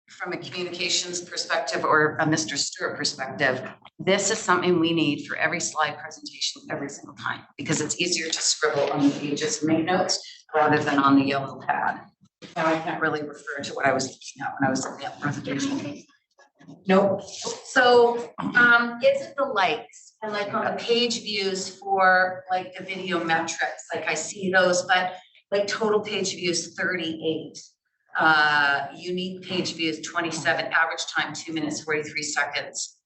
from a communications perspective or a Mr. Stewart perspective, this is something we need for every slide presentation every single time because it's easier to scribble on the pages and make notes rather than on the yellow pad. Now I can't really refer to what I was looking at when I was looking at the presentation. Nope. So, is it the likes and like on the page views for like the video metrics, like I see those, but like total page views 38. Unique page views 27, average time 2 minutes 43 seconds.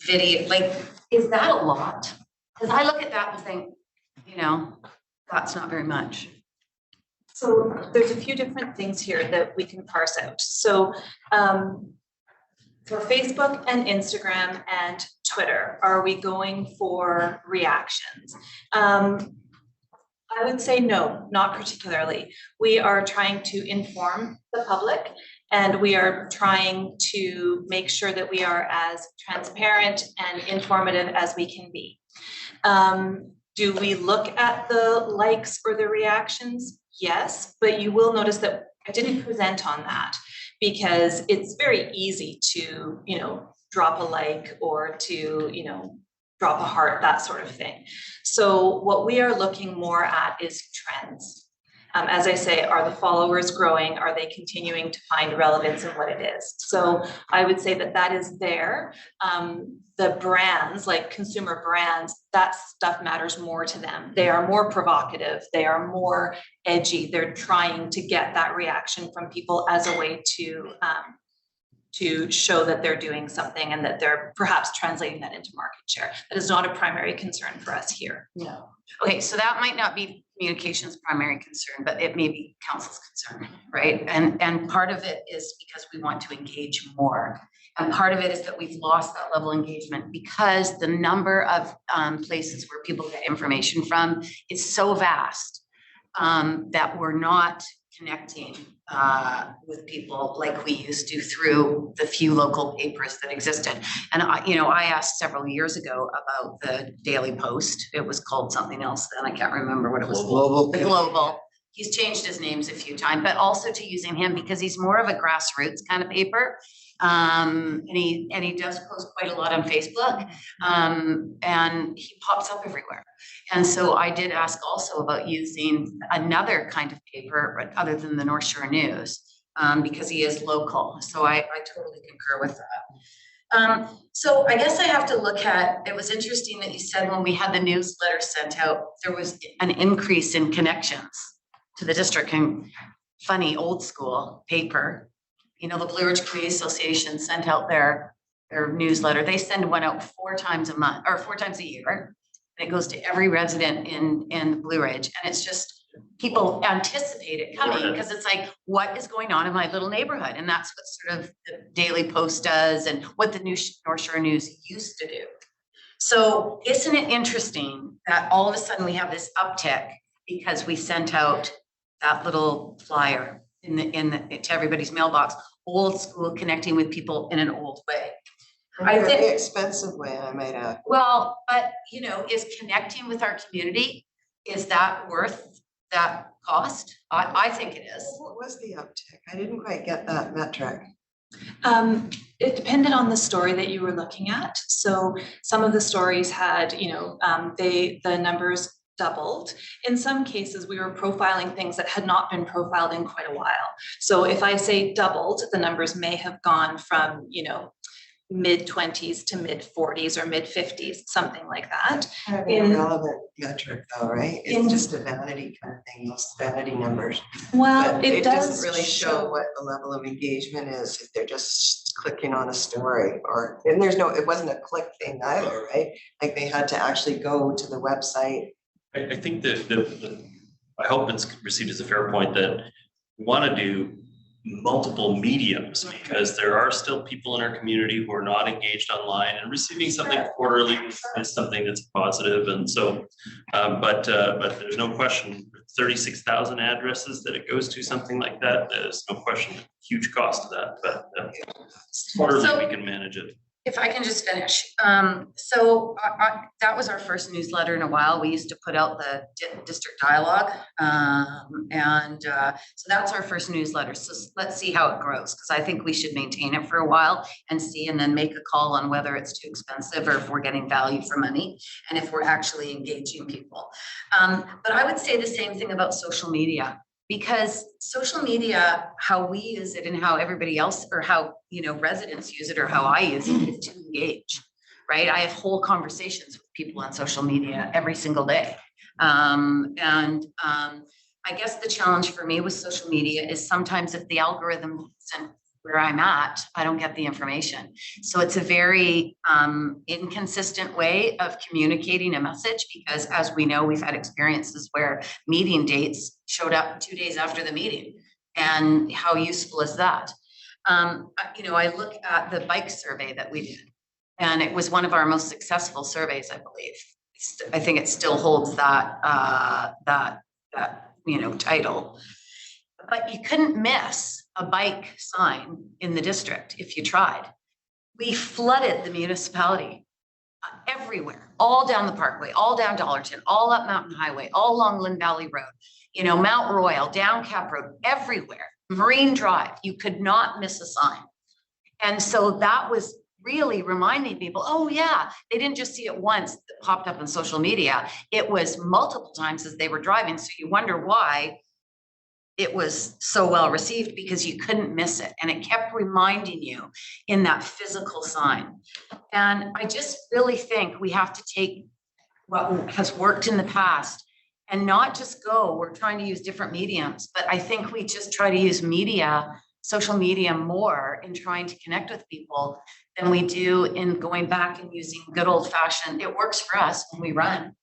Video, like, is that a lot? Because I look at that and think, you know, that's not very much. So there's a few different things here that we can parse out. So for Facebook and Instagram and Twitter, are we going for reactions? I would say no, not particularly. We are trying to inform the public and we are trying to make sure that we are as transparent and informative as we can be. Do we look at the likes or the reactions? Yes, but you will notice that I didn't present on that because it's very easy to, you know, drop a like or to, you know, drop a heart, that sort of thing. So what we are looking more at is trends. As I say, are the followers growing? Are they continuing to find relevance in what it is? So I would say that that is there. The brands, like consumer brands, that stuff matters more to them. They are more provocative. They are more edgy. They're trying to get that reaction from people as a way to show that they're doing something and that they're perhaps translating that into market share. That is not a primary concern for us here. No. Okay, so that might not be communication's primary concern, but it may be council's concern, right? And part of it is because we want to engage more. And part of it is that we've lost that level of engagement because the number of places where people get information from is so vast that we're not connecting with people like we used to through the few local papers that existed. And I asked several years ago about the Daily Post. It was called something else then. I can't remember what it was. Global. The Global. He's changed his names a few times, but also to using him because he's more of a grassroots kind of paper. And he does post quite a lot on Facebook, and he pops up everywhere. And so I did ask also about using another kind of paper other than the North Shore News, because he is local. So I totally concur with that. So I guess I have to look at, it was interesting that you said when we had the newsletter sent out, there was an increase in connections to the district. And funny old school paper, you know, the Blue Ridge Community Association sent out their newsletter. They send one out 4 times a month or 4 times a year. And it goes to every resident in Blue Ridge. And it's just, people anticipate it coming because it's like, what is going on in my little neighborhood? And that's what sort of the Daily Post does and what the North Shore News used to do. So isn't it interesting that all of a sudden we have this uptick because we sent out that little flyer to everybody's mailbox, old school, connecting with people in an old way. A very expensive way, I might add. Well, but you know, is connecting with our community, is that worth that cost? I think it is. What was the uptick? I didn't quite get that metric. It depended on the story that you were looking at. So some of the stories had, you know, the numbers doubled. In some cases, we were profiling things that had not been profiled in quite a while. So if I say doubled, the numbers may have gone from, you know, mid-20s to mid-40s or mid-50s, something like that. Kind of an irrelevant metric though, right? It's just a vanity kind of thing, those vanity numbers. Well, But it doesn't does really show what the level of engagement is if they're just clicking on a story and it wasn't a click thing either, right? Like they had to actually go to the website. I think that I hope it's received as a fair point that we want to do multiple mediums because there are still people in our community who are not engaged online, and receiving something quarterly is something that's positive. And so, but there's no question, 36,000 addresses that it goes to, something like that. There's no question, huge cost to that, but quarterly we can manage it. If I can just finish. So that was our first newsletter in a while. We used to put out the district dialogue. So that's our first newsletter. So let's see how it grows, because I think we should maintain it for a while and see, and then make a call on whether it's too expensive or if we're getting value for money and if we're actually engaging people. But I would say the same thing about social media. Because social media, how we use it and how everybody else, or how, residents use it or how I use it is to engage, right? I have whole conversations with people on social media every single day. I guess the challenge for me with social media is sometimes if the algorithm isn't where I'm at, I don't get the information. So it's a very inconsistent way of communicating a message, because as we know, we've had experiences where meeting dates showed up 2 days after the meeting. And how useful is that? I look at the bike survey that we did, and it was one of our most successful surveys, I believe. I think it still holds that title. But you couldn't miss a bike sign in the district if you tried. We flooded the municipality everywhere, all down the Parkway, all down Dollarton, all up Mountain Highway, all along Lynn Valley Road, Mount Royal, down Cap Road, everywhere. Marine Drive, you could not miss a sign. And so that was really reminding people, oh yeah, they didn't just see it once that popped up on social media. It was multiple times as they were driving. So you wonder why it was so well received, because you couldn't miss it. And it kept reminding you in that physical sign. And I just really think we have to take what has worked in the past and not just go, we're trying to use different mediums, but I think we just try to use social media more in trying to connect with people than we do in going back and using good old fashioned, it works for us when we run.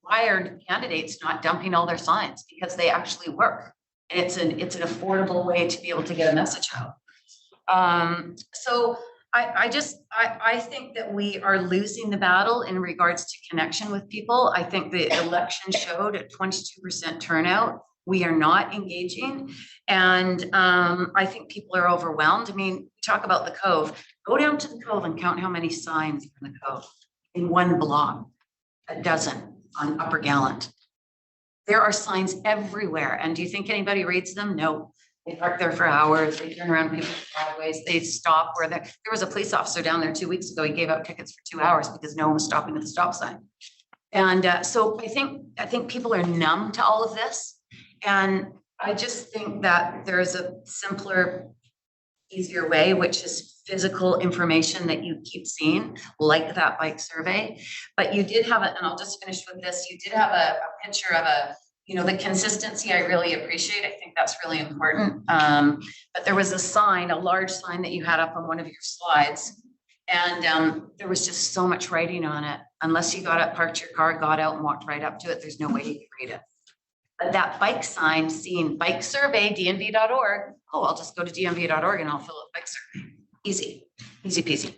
Why are candidates not dumping all their signs? Because they actually work. And it's an affordable way to be able to get a message out. So I think that we are losing the battle in regards to connection with people. I think the election showed at 22% turnout, we are not engaging. And I think people are overwhelmed. I mean, talk about the Cove. Go down to the Cove and count how many signs are in the Cove in one block. A dozen on Upper Gallant. There are signs everywhere. And do you think anybody reads them? No. They park there for hours. They turn around people's driveways. They stop where there was a police officer down there 2 weeks ago. He gave out tickets for 2 hours because no one was stopping at the stop sign. And so I think people are numb to all of this. And I just think that there's a simpler, easier way, which is physical information that you keep seeing, like that bike survey. But you did have and I'll just finish with this, you did have a picture of the consistency I really appreciate. I think that's really important. But there was a large sign that you had up on one of your slides. And there was just so much writing on it. Unless you got up, parked your car, got out and walked right up to it, there's no way you could read it. But that bike sign, seeing bike survey, dnv.org, I'll just go to dnv.org and I'll fill out bike survey. Easy peasy.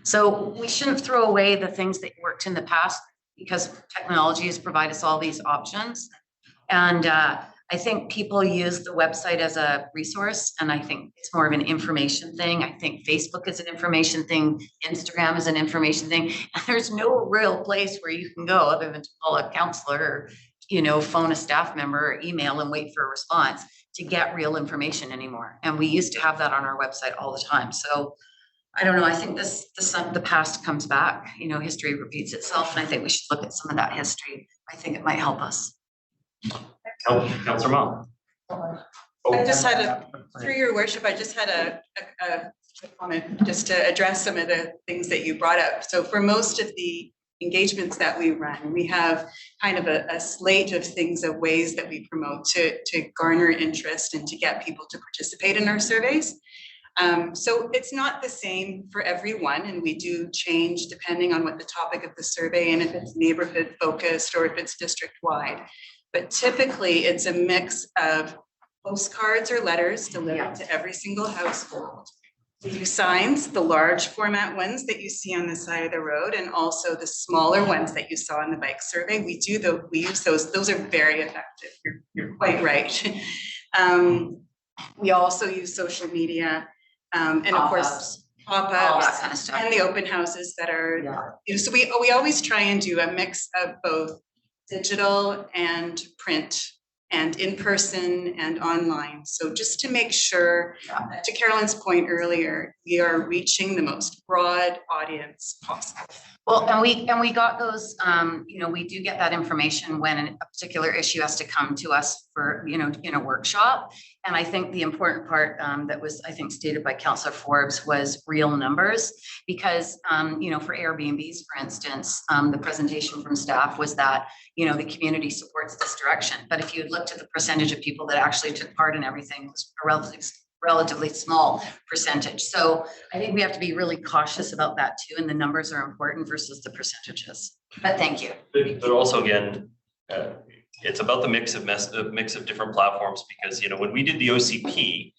So we shouldn't throw away the things that worked in the past, because technology has provided us all these options. And I think people use the website as a resource, and I think it's more of an information thing. I think Facebook is an information thing. Instagram is an information thing. And there's no real place where you can go other than to call a counselor or, phone a staff member or email and wait for a response to get real information anymore. And we used to have that on our website all the time. So I don't know, I think the past comes back, history repeats itself. And I think we should look at some of that history. I think it might help us. Councillor Mall. I just had through your worship, I just had a comment just to address some of the things that you brought up. So for most of the engagements that we run, we have kind of a slate of things, of ways that we promote to garner interest and to get people to participate in our surveys. So it's not the same for everyone, and we do change depending on what the topic of the survey and if it's neighborhood focused or if it's district wide. But typically it's a mix of postcards or letters delivered to every single household. We do signs, the large format ones that you see on the side of the road, and also the smaller ones that you saw in the bike survey. We use those are very effective. You're quite right. We also use social media, and of course pop-ups and the open houses that are, so we always try and do a mix of both digital and print and in person and online. So just to make sure, to Carolyn's point earlier, we are reaching the most broad audience possible. Well, and we got those, you know, we do get that information when a particular issue has to come to us for, you know, in a workshop. And I think the important part that was, I think, stated by Councillor Forbes was real numbers. Because, you know, for Airbnbs, for instance, the presentation from staff was that, you know, the community supports this direction. But if you looked at the percentage of people that actually took part in everything, it was a relatively small percentage. So I think we have to be really cautious about that too. And the numbers are important versus the percentages. But thank you. But also again, it's about the mix of different platforms, because, you know, when we did the OCP,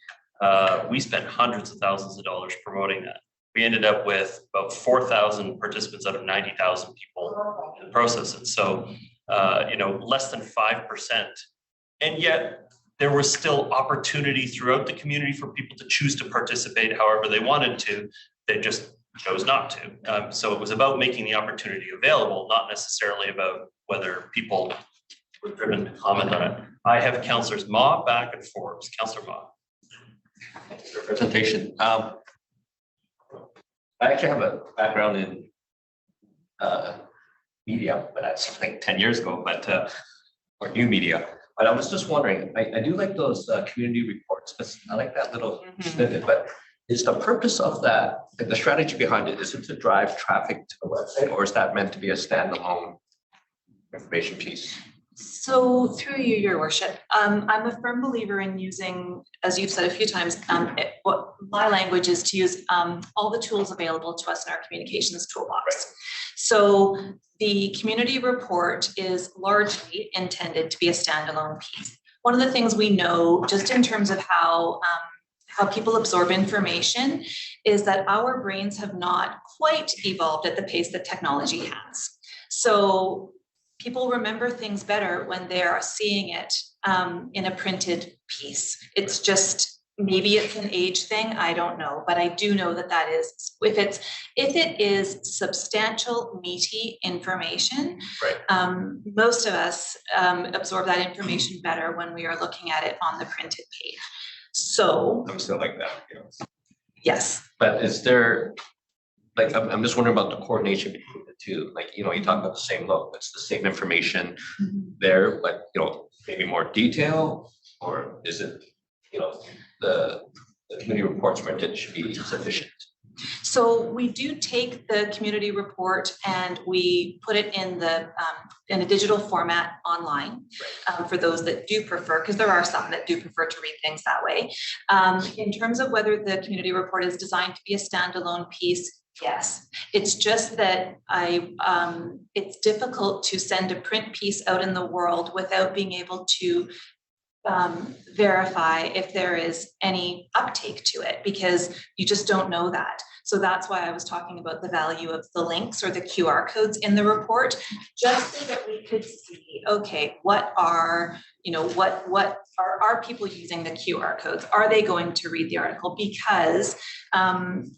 we spent hundreds of thousands of dollars promoting that. We ended up with about 4,000 participants out of 90,000 people in the process. And so, you know, less than 5%. And yet there was still opportunity throughout the community for people to choose to participate however they wanted to. They just chose not to. So it was about making the opportunity available, not necessarily about whether people were driven to comment on it. I have Councillors Ma back and Forbes. Councillor Ma. Thanks for the presentation. I actually have a background in media, but that's like 10 years ago, but or new media. But I was just wondering, I do like those community reports, but I like that little snippet, but is the purpose of that, like the strategy behind it, is it to drive traffic to the website, or is that meant to be a standalone information piece? So through you, your worship, I'm a firm believer in using, as you've said a few times, what my language is to use all the tools available to us in our communications toolbox. So the community report is largely intended to be a standalone piece. One of the things we know, just in terms of how people absorb information, is that our brains have not quite evolved at the pace that technology has. So people remember things better when they are seeing it in a printed piece. It's just, maybe it's an age thing, I don't know, but I do know that that is, if it is substantial, meaty information, right. Most of us absorb that information better when we are looking at it on the printed page. So I'm still like that, you know. Yes. But is there, like, I'm just wondering about the coordination between the two. Like, you know, you talk about the same look, it's the same information there, but, you know, maybe more detail, or is it, you know, the community reports printed should be sufficient? So we do take the community report and we put it in a digital format online for those that do prefer, because there are some that do prefer to read things that way. In terms of whether the community report is designed to be a standalone piece, yes. It's just that it's difficult to send a print piece out in the world without being able to verify if there is any uptake to it, because you just don't know that. So that's why I was talking about the value of the links or the QR codes in the report, just so that we could see, okay, what are people using the QR codes? Are they going to read the article? Because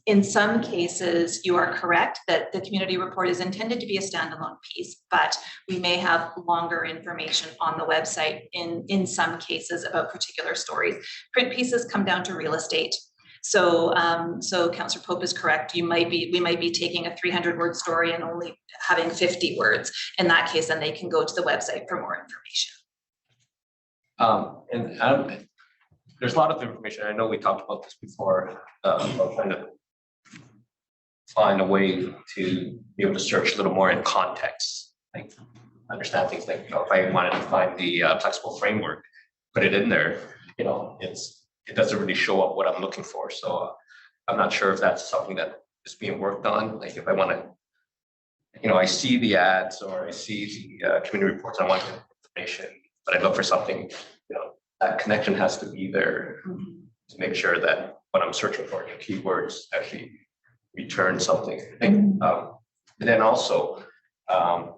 in some cases, you are correct that the community report is intended to be a standalone piece, but we may have longer information on the website in some cases about particular stories. Print pieces come down to real estate. So Councillor Pope is correct. We might be taking a 300-word story and only having 50 words. In that case, then they can go to the website for more information. There's a lot of information. I know we talked about this before, about trying to find a way to be able to search a little more in context, like understand things like, you know, if I wanted to find the flexible framework, put it in there, you know, it doesn't really show up what I'm looking for. So I'm not sure if that's something that is being worked on. Like if I want to, you know, I see the ads or I see the community reports, I want information, but I look for something, you know, that connection has to be there to make sure that what I'm searching for, the keywords actually return something. And then also, I'm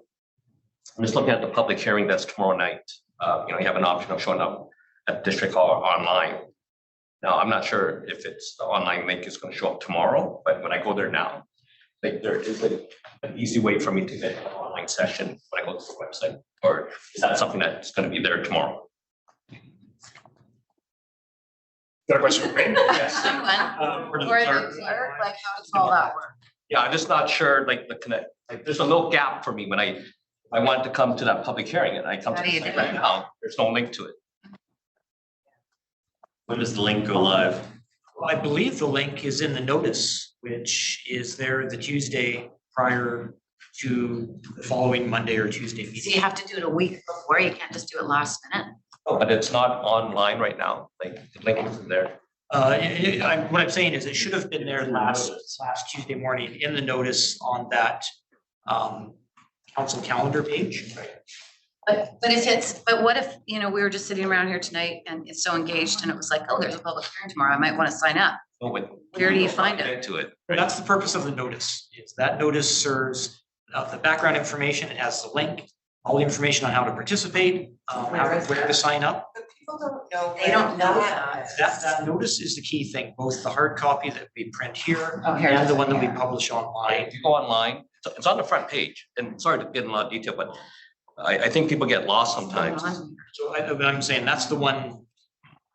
just looking at the public hearing that's tomorrow night. You know, you have an option of showing up at District Hall or online. Now, I'm not sure if it's the online link is going to show up tomorrow, but when I go there now, like there is an easy way for me to get an online session when I go to the website, or is that something that's going to be there tomorrow? Got a question for me? Or the clerk, like how does all that work? Yeah, I'm just not sure, like, the connect, like, there's a little gap for me when I wanted to come to that public hearing and I come to How do the you site do right it? now, there's no link to it. When does the link go live? Well, I believe the link is in the notice, which is there the Tuesday prior to the following Monday or Tuesday So meeting. you have to do it a week before, you can't just do it last minute. Oh, but it's not online right now, like, the link isn't there. What I'm saying is it should have been there last Tuesday morning in the notice on that council calendar page. But what if, we were just sitting around here tonight and it's so engaged and it was like, oh, there's a public hearing tomorrow, I might want to sign up. Oh, wait. Where do you find it? To it. That's the purpose of the notice, is that notice serves the background information, it has the link, all the information on how to participate, where to sign up. But people don't know. They don't know that. That notice is the key thing, both the hard copy that we print here Oh, here it and is. the one that we publish online. If you go online, it's on the front page, and sorry to get in a lot of detail, but I think people get lost sometimes. So I'm saying that's the one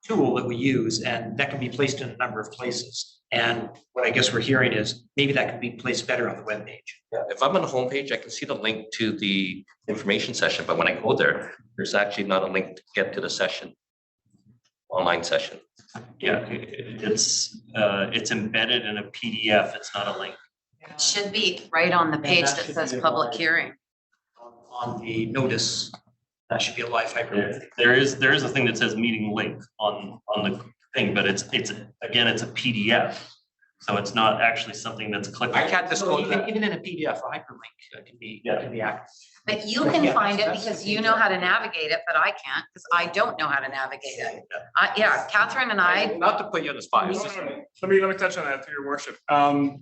tool that we use, and that can be placed in a number of places. And what I guess we're hearing is maybe that could be placed better on the webpage. Yeah, if I'm on the homepage, I can see the link to the information session, but when I go there, there's actually not a link to get to the session, online session. Yeah, it's embedded in a PDF. It's not a link. It should be right on the page that that should says be a public live- hearing. On the notice, that should be a live hyperlink. There is a thing that says meeting link on the thing, but it's again, it's a PDF. So it's not actually something that's clickable. I can't just go to that. Even in a PDF, a hyperlink can be accurate. But you can Yeah, find it that's- because you know how to navigate it, but I can't, because I don't know how to navigate it. Yeah, Catherine and I, Not to put you on the spot. it's just- Let me touch on that through your worship.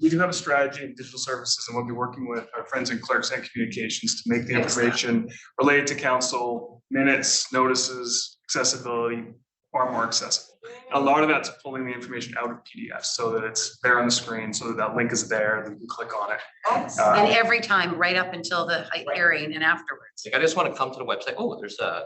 We do have a strategy in digital services and we'll be working with our friends in clerks and communications to make the information related to council minutes, notices, accessibility far more accessible. A lot of that's pulling the information out of PDFs so that it's there on the screen, so that that link is there, that you can click on it. and every time, right up until the hearing and afterwards. Like, I just want to come to the website. Oh, there's a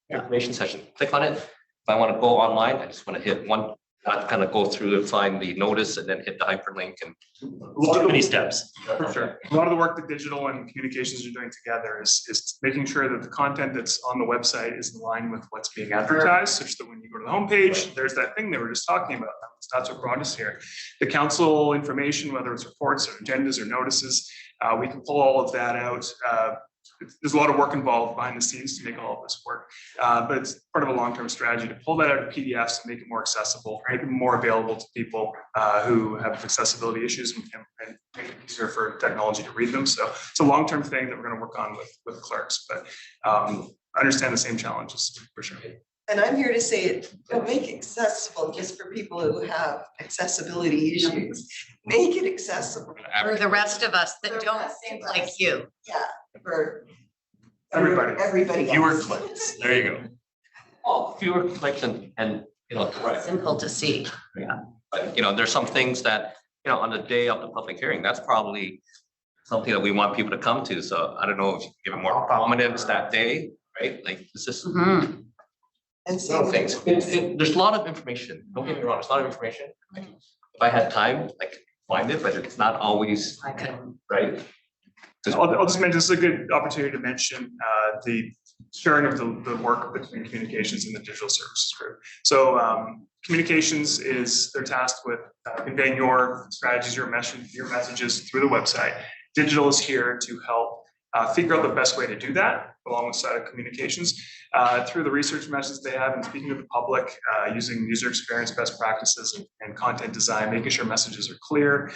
information session. Click on it. If I want to go online, I just want to hit one, not kind of go through and find the notice and then hit the hyperlink and. Too many steps. For sure. A lot of the work that digital and communications are doing together is making sure that the content that's on the website is in line with what's being advertised, such that when you go to the homepage, there's that thing that we're just talking about. That's what brought us here. The council information, whether it's reports or agendas or notices, we can pull all of that out. There's a lot of work involved behind the scenes to make all of this work, but it's part of a long-term strategy to pull that out of PDFs and make it more accessible, make it more available to people who have accessibility issues and make it easier for technology to read them. So it's a long-term thing that we're going to work on with clerks, but I understand the same challenges for sure. And I'm here to say, don't make it accessible just for people who have accessibility issues. Make it accessible. For the rest of us that The don't rest think of us. like you. Yeah, for Everybody. everybody Fewer else. clicks. There you go. Oh, fewer clicks and, Simple to see. but, there's some things that, on the day of the public hearing, that's probably something that we want people to come to. So I don't know if you give it more prominence that day, right? Like, this is Mhm. And little so things. There's a lot of information. Don't get me wrong, there's a lot of information. If I had time, I could find it, but it's not always, I couldn't. right? I'll just mention, this is a good opportunity to mention the sharing of the work between communications and the digital services group. So communications they're tasked with conveying your strategies, your messages through the website. Digital is here to help figure out the best way to do that alongside of communications through the research methods they have and speaking to the public, using user experience best practices and content design, making sure messages are clear,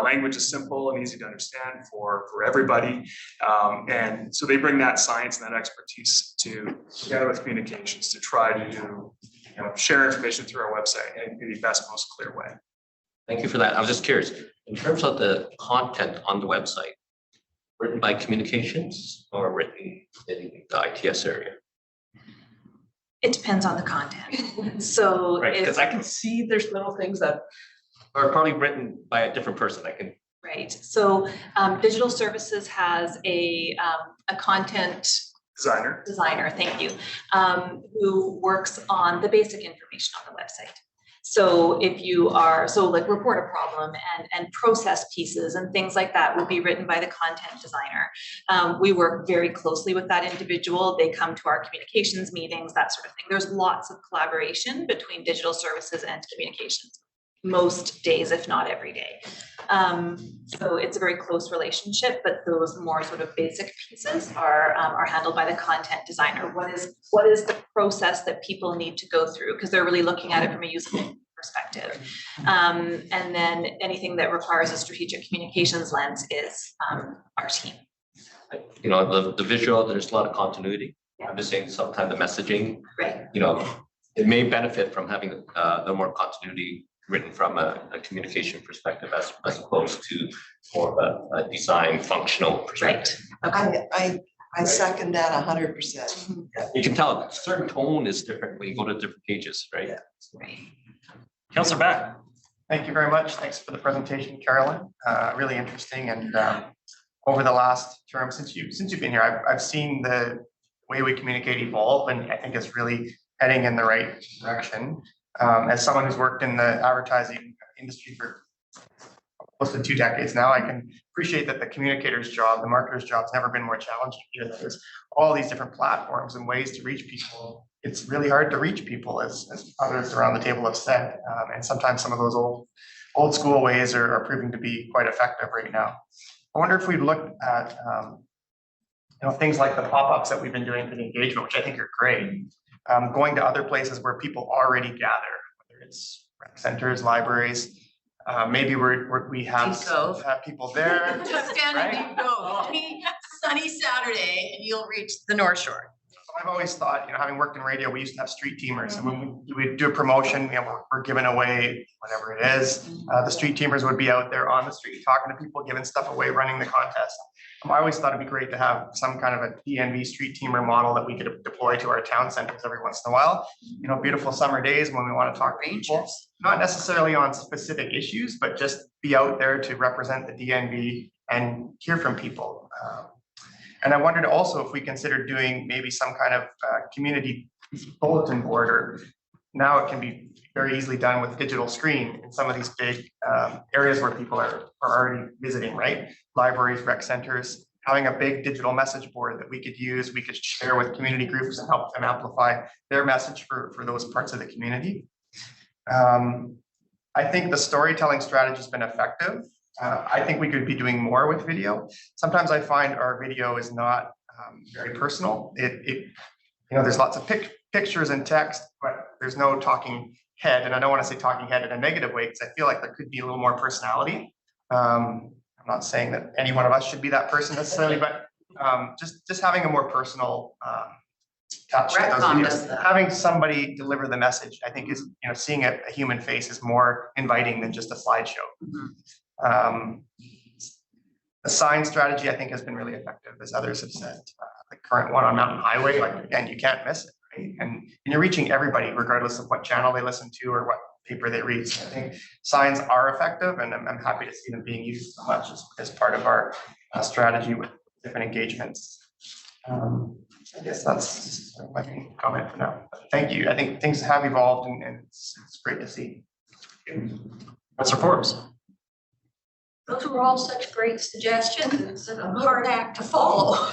language is simple and easy to understand for everybody. And so they bring that science and that expertise together with communications to try to share information through our website in the best, most clear way. Thank you for that. I was just curious, in terms of the content on the website, written by communications or written in the ITS area? It depends on the content. So Right, if, because I can see there's little things that are probably written by a different person. I can. right, so digital services has a content Designer. designer, thank you, who works on the basic information on the website. So if you are, so like report a problem and process pieces and things like that will be written by the content designer. We work very closely with that individual. They come to our communications meetings, that sort of thing. There's lots of collaboration between digital services and communications, most days, if not every day. So it's a very close relationship, but those more sort of basic pieces are handled by the content designer. What is the process that people need to go through? Because they're really looking at it from a user perspective. And then anything that requires a strategic communications lens is our team. You know, the visual, there's a lot of continuity. I'm just saying sometimes the messaging, right? You know, it may benefit from having the more continuity written from a communication perspective as opposed to more of a design functional perspective. Right. I second that 100%. You can tell a certain tone is different when you go to different pages, right? Yeah. Right. Councillor Back. Thank you very much. Thanks for the presentation, Carolyn. Really interesting. And over the last term, since you've been here, I've seen the way we communicate evolve, and I think it's really heading in the right direction. As someone who's worked in the advertising industry for close to 2 decades now, I can appreciate that the communicator's job, the marketer's job has never been more challenging. There's all these different platforms and ways to reach people. It's really hard to reach people, as others around the table have said. And sometimes some of those old school ways are proving to be quite effective right now. I wonder if we look at things like the pop-ups that we've been doing for the engagement, which I think are great. Going to other places where people already gather, whether it's rec centers, libraries, maybe we have people there. Just stand in Deep Cove, any sunny Saturday, and you'll reach the North Shore. I've always thought, having worked in radio, we used to have street teamers, and when we do a promotion, we're giving away whatever it is. The street teamers would be out there on the street talking to people, giving stuff away, running the contest. I always thought it'd be great to have some kind of a DNV street teamer model that we could deploy to our town centers every once in a while. Beautiful summer days when we want to talk to people, not necessarily on specific issues, but just be out there to represent the DNV and hear from people. And I wondered also if we considered doing maybe some kind of community bulletin board, or now it can be very easily done with digital screen in some of these big areas where people are already visiting, right? Libraries, rec centers, having a big digital message board that we could use, we could share with community groups and help them amplify their message for those parts of the community. I think the storytelling strategy has been effective. I think we could be doing more with video. Sometimes I find our video is not very personal. There's lots of pictures and text, but there's no talking head. And I don't want to say talking head in a negative way, because I feel like there could be a little more personality. I'm not saying that any one of us should be that person necessarily, but just having a more personal touch. Having somebody deliver the message, I think is, seeing a human face is more inviting than just a slideshow. The sign strategy, I think, has been really effective, as others have said. The current one on Mountain Highway, again, you can't miss it, right? And you're reaching everybody, regardless of what channel they listen to or what paper they read. So I think signs are effective, and I'm happy to see them being used so much as part of our strategy with different engagements. I guess that's my main comment for now. But thank you. I think things have evolved, and it's great to see. Councillor Forbes. Those were all such great suggestions and a hard act to follow.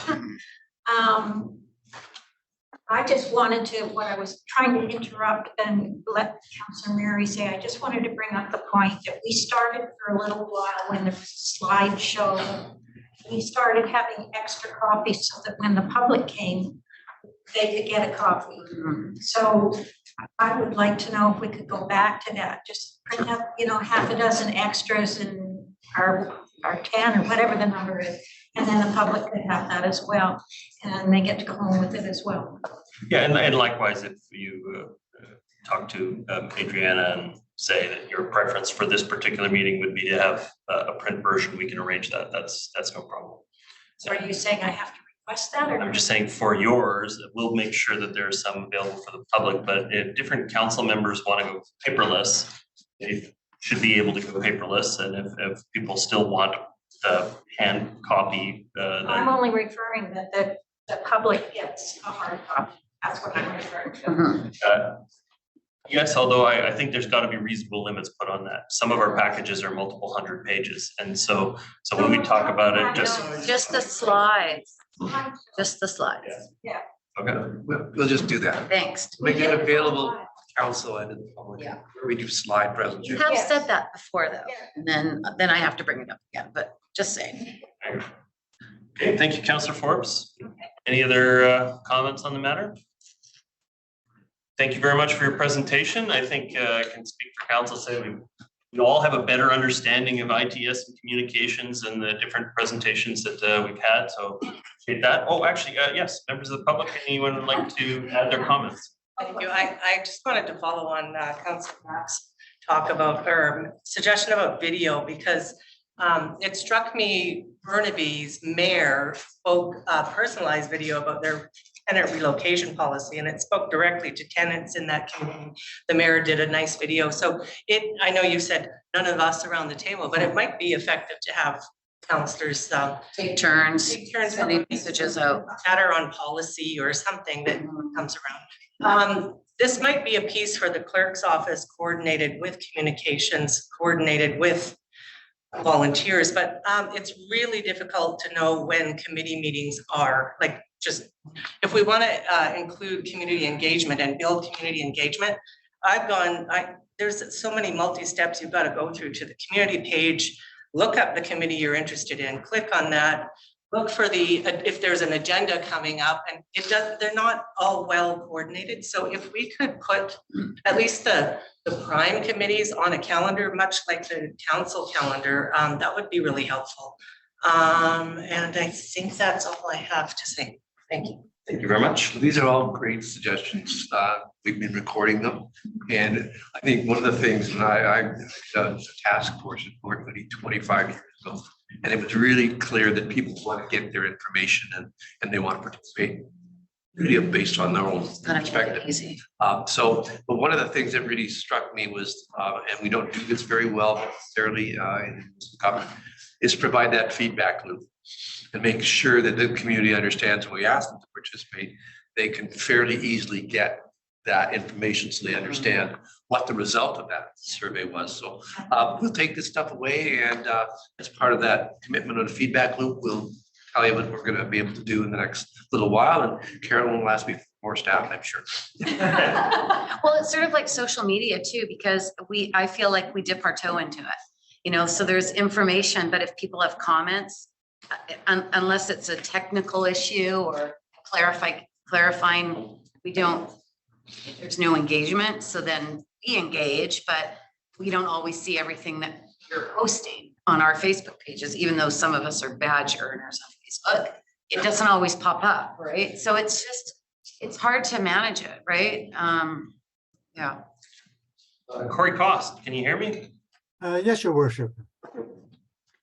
I just wanted to, what I was trying to interrupt and let Councillor Mary say, I just wanted to bring up the point that we started for a little while when the slideshow, we started having extra copies so that when the public came, they could get a copy. So I would like to know if we could go back to that, just bring up, half a dozen extras in our 10 or whatever the number is, and then the public could have that as well, and they get to go home with it as well. Yeah, and likewise, if you talk to Adriana and say that your preference for this particular meeting would be to have a print version, we can arrange that. That's no problem. So are you saying I have to request that, or? I'm just saying for yours, we'll make sure that there's some available for the public, but if different council members want to go paperless, they should be able to go paperless, and if people still want the hand copy. I'm only referring that the public gets a hard copy. That's what I'm referring to. Yes, although I think there's got to be reasonable limits put on that. Some of our packages are multiple hundred pages. And so when we talk about it, Just the slides, just the slides. Yeah. okay. We'll just do that. Thanks. Make it available to council and in the public. Yeah. We do slide You presentations. have said that before though, and then I have to bring it up again, but just saying. Okay, thank you, Councillor Forbes. Any other comments on the matter? Thank you very much for your presentation. I think I can speak for council, say we all have a better understanding of ITS and communications and the different presentations that we've had. So appreciate that. Oh, actually, yes, members of the public, anyone would like to add their comments? Thank you. I just wanted to follow on Councilor Mack's talk about her suggestion about video, because it struck me Burnaby's mayor spoke personalized video about their tenant relocation policy, and it spoke directly to tenants in that community. The mayor did a nice video. So I know you said none of us around the table, but it might be effective to have councillors Take turns, sending on messages out. chatter on policy or something that comes around. This might be a piece for the clerk's office, coordinated with communications, coordinated with volunteers, but it's really difficult to know when committee meetings are. Like, just if we want to include community engagement and build community engagement, there's so many multi-steps you've got to go through to the community page, look up the committee you're interested in, click on that, look for if there's an agenda coming up, and they're not all well coordinated. So if we could put at least the prime committees on a calendar, much like the council calendar, that would be really helpful. And I think that's all I have to say. Thank you. Thank you very much. These are all great suggestions. We've been recording them. And I think one of the things, and I done a task force report maybe 25 years ago, and it was really clear that people want to get their information and they want to participate really based on their own perspective. But one of the things that really struck me was, and we don't do this very well necessarily in government, is provide that feedback loop and make sure that the community understands when we ask them to participate, they can fairly easily get that information so they understand what the result of that survey was. So we'll take this stuff away, and as part of that commitment on the feedback loop, we'll tell you what we're going to be able to do in the next little while. And Carolyn will ask me for more staff, I'm sure. Well, it's sort of like social media too, because I feel like we dip our toe into it, so there's information, but if people have comments, unless it's a technical issue or clarifying, there's no engagement. So then we engage, but we don't always see everything that you're posting on our Facebook pages, even though some of us are badge earners on Facebook. It doesn't always pop up, right? So it's hard to manage it, right? Yeah. Corey Cost, can you hear me? Yes, Your Worship.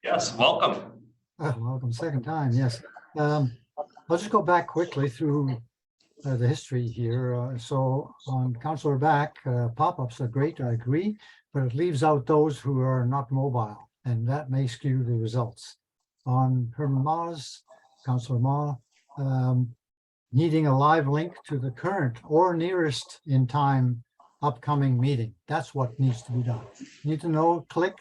Yes, welcome. Welcome, second time, yes. I'll just go back quickly through the history here. So on Councillor Back, pop-ups are great, I agree, but it leaves out those who are not mobile, and that may skew the results. On Herman Ma's, Councillor Ma, needing a live link to the current or nearest in time upcoming meeting. That's what needs to be done. You need to know, click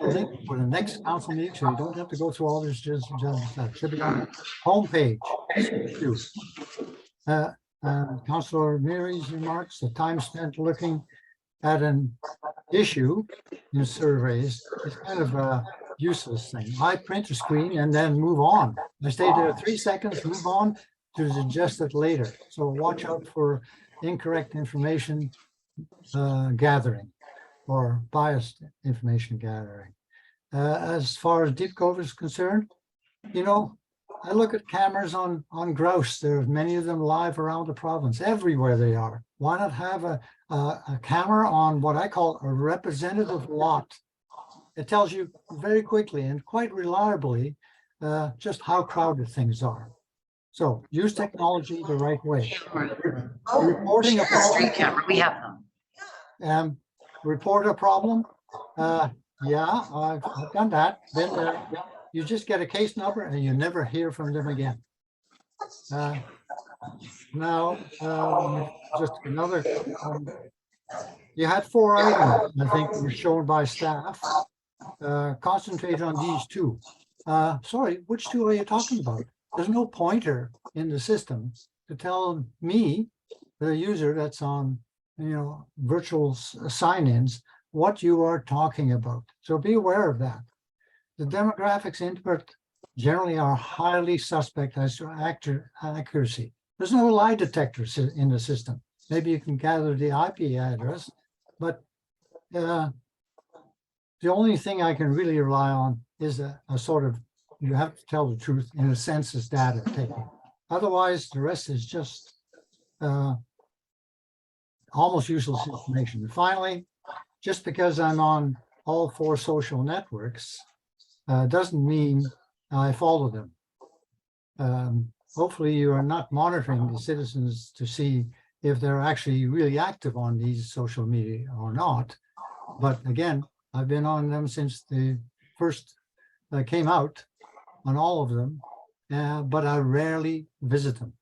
the link for the next council meeting, so you don't have to go through all this. Just should be on the homepage. Councillor Mary's remarks, the time spent looking at an issue in surveys is kind of a useless thing. I print a screen and then move on. I stay there 3 seconds, move on to adjust it later. So watch out for incorrect information gathering or biased information gathering. As far as Deep Cove is concerned, I look at cameras on grouse. There are many of them live around the province, everywhere they are. Why not have a camera on what I call a representative lot? It tells you very quickly and quite reliably just how crowded things are. So use technology the right way. Reporting a problem. Street camera, we have them. Report a problem. Yeah, I've done that. Been there. You just get a case number and you never hear from them again. Now, just another You had 4 items, I think, were shown by staff. Concentrate on these 2. Sorry, which 2 are you talking about? There's no pointer in the system to tell me, the user that's on, virtual sign-ins, what you are talking about. So be aware of that. The demographics input generally are highly suspect as to accuracy. There's no lie detector in the system. Maybe you can gather the IP address, but the only thing I can really rely on is a sort of, you have to tell the truth in a census data taking. Otherwise, the rest is just almost useless information. And finally, just because I'm on all 4 social networks doesn't mean I follow them. Hopefully you are not monitoring the citizens to see if they're actually really active on these social media or not. But again, I've been on them since the first came out, on all of them, but I rarely visit them.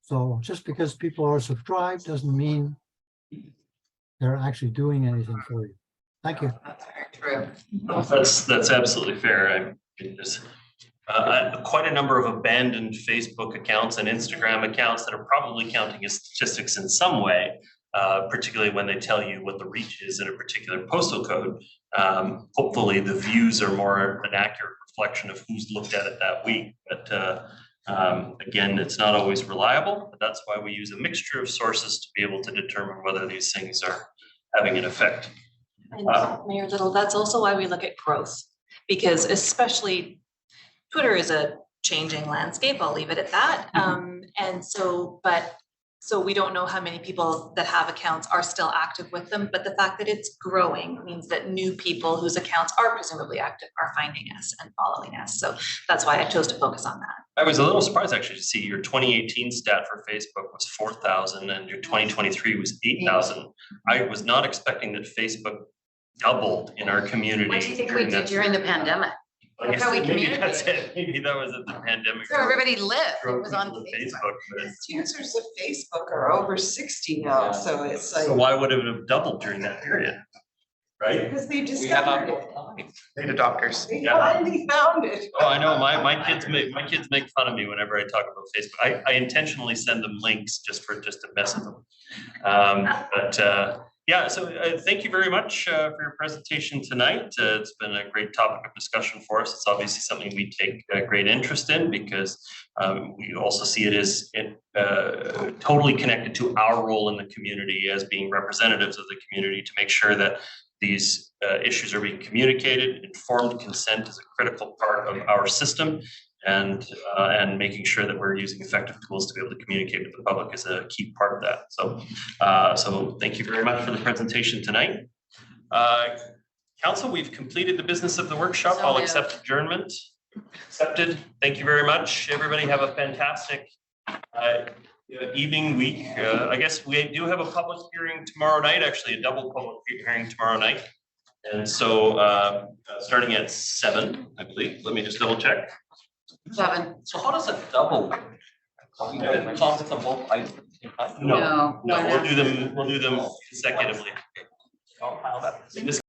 So just because people are subscribed doesn't mean they're actually doing anything for you. Thank you. That's very true. That's absolutely fair. I mean, there's quite a number of abandoned Facebook accounts and Instagram accounts that are probably counting as statistics in some way, particularly when they tell you what the reach is in a particular postal code. Hopefully the views are more an accurate reflection of who's looked at it that week. But again, it's not always reliable, but that's why we use a mixture of sources to be able to determine whether these things are having an effect. And Mayor Little, that's also why we look at growth, because especially Twitter is a changing landscape, I'll leave it at that. And so we don't know how many people that have accounts are still active with them, but the fact that it's growing means that new people whose accounts are presumably active are finding us and following us. So that's why I chose to focus on that. I was a little surprised actually to see your 2018 stat for Facebook was 4,000 and your 2023 was 8,000. I was not expecting that Facebook doubled in our community. What do you think we did during the pandemic? I guess How we maybe that's communicated. it. Maybe that was at the pandemic. So everybody lived, it drove was on people to Facebook. but- Users of Facebook are over 60 now, so it's like. So why would it have doubled during that period? Right? Because they discovered it. Late adopters. They Yeah. finally found it. Oh, I know, my kids make fun of me whenever I talk about Facebook. I intentionally send them links just to mess with them. Yeah, so thank you very much for your presentation tonight. It's been a great topic of discussion for us. It's obviously something we take great interest in because we also see it as totally connected to our role in the community as being representatives of the community to make sure that these issues are being communicated. Informed consent is a critical part of our system, and making sure that we're using effective tools to be able to communicate with the public is a key part of that. So thank you very much for the presentation tonight. Council, we've completed the business of the workshop. I'll accept adjournment. Accepted. Thank you very much. Everybody have a fantastic evening, week. I guess we do have a public hearing tomorrow night, actually a double public hearing tomorrow night. And so starting at 7, I believe. Let me just double check. 7. So how does a double work? Comments on both items? No, we'll do them consecutively. I'll file that. This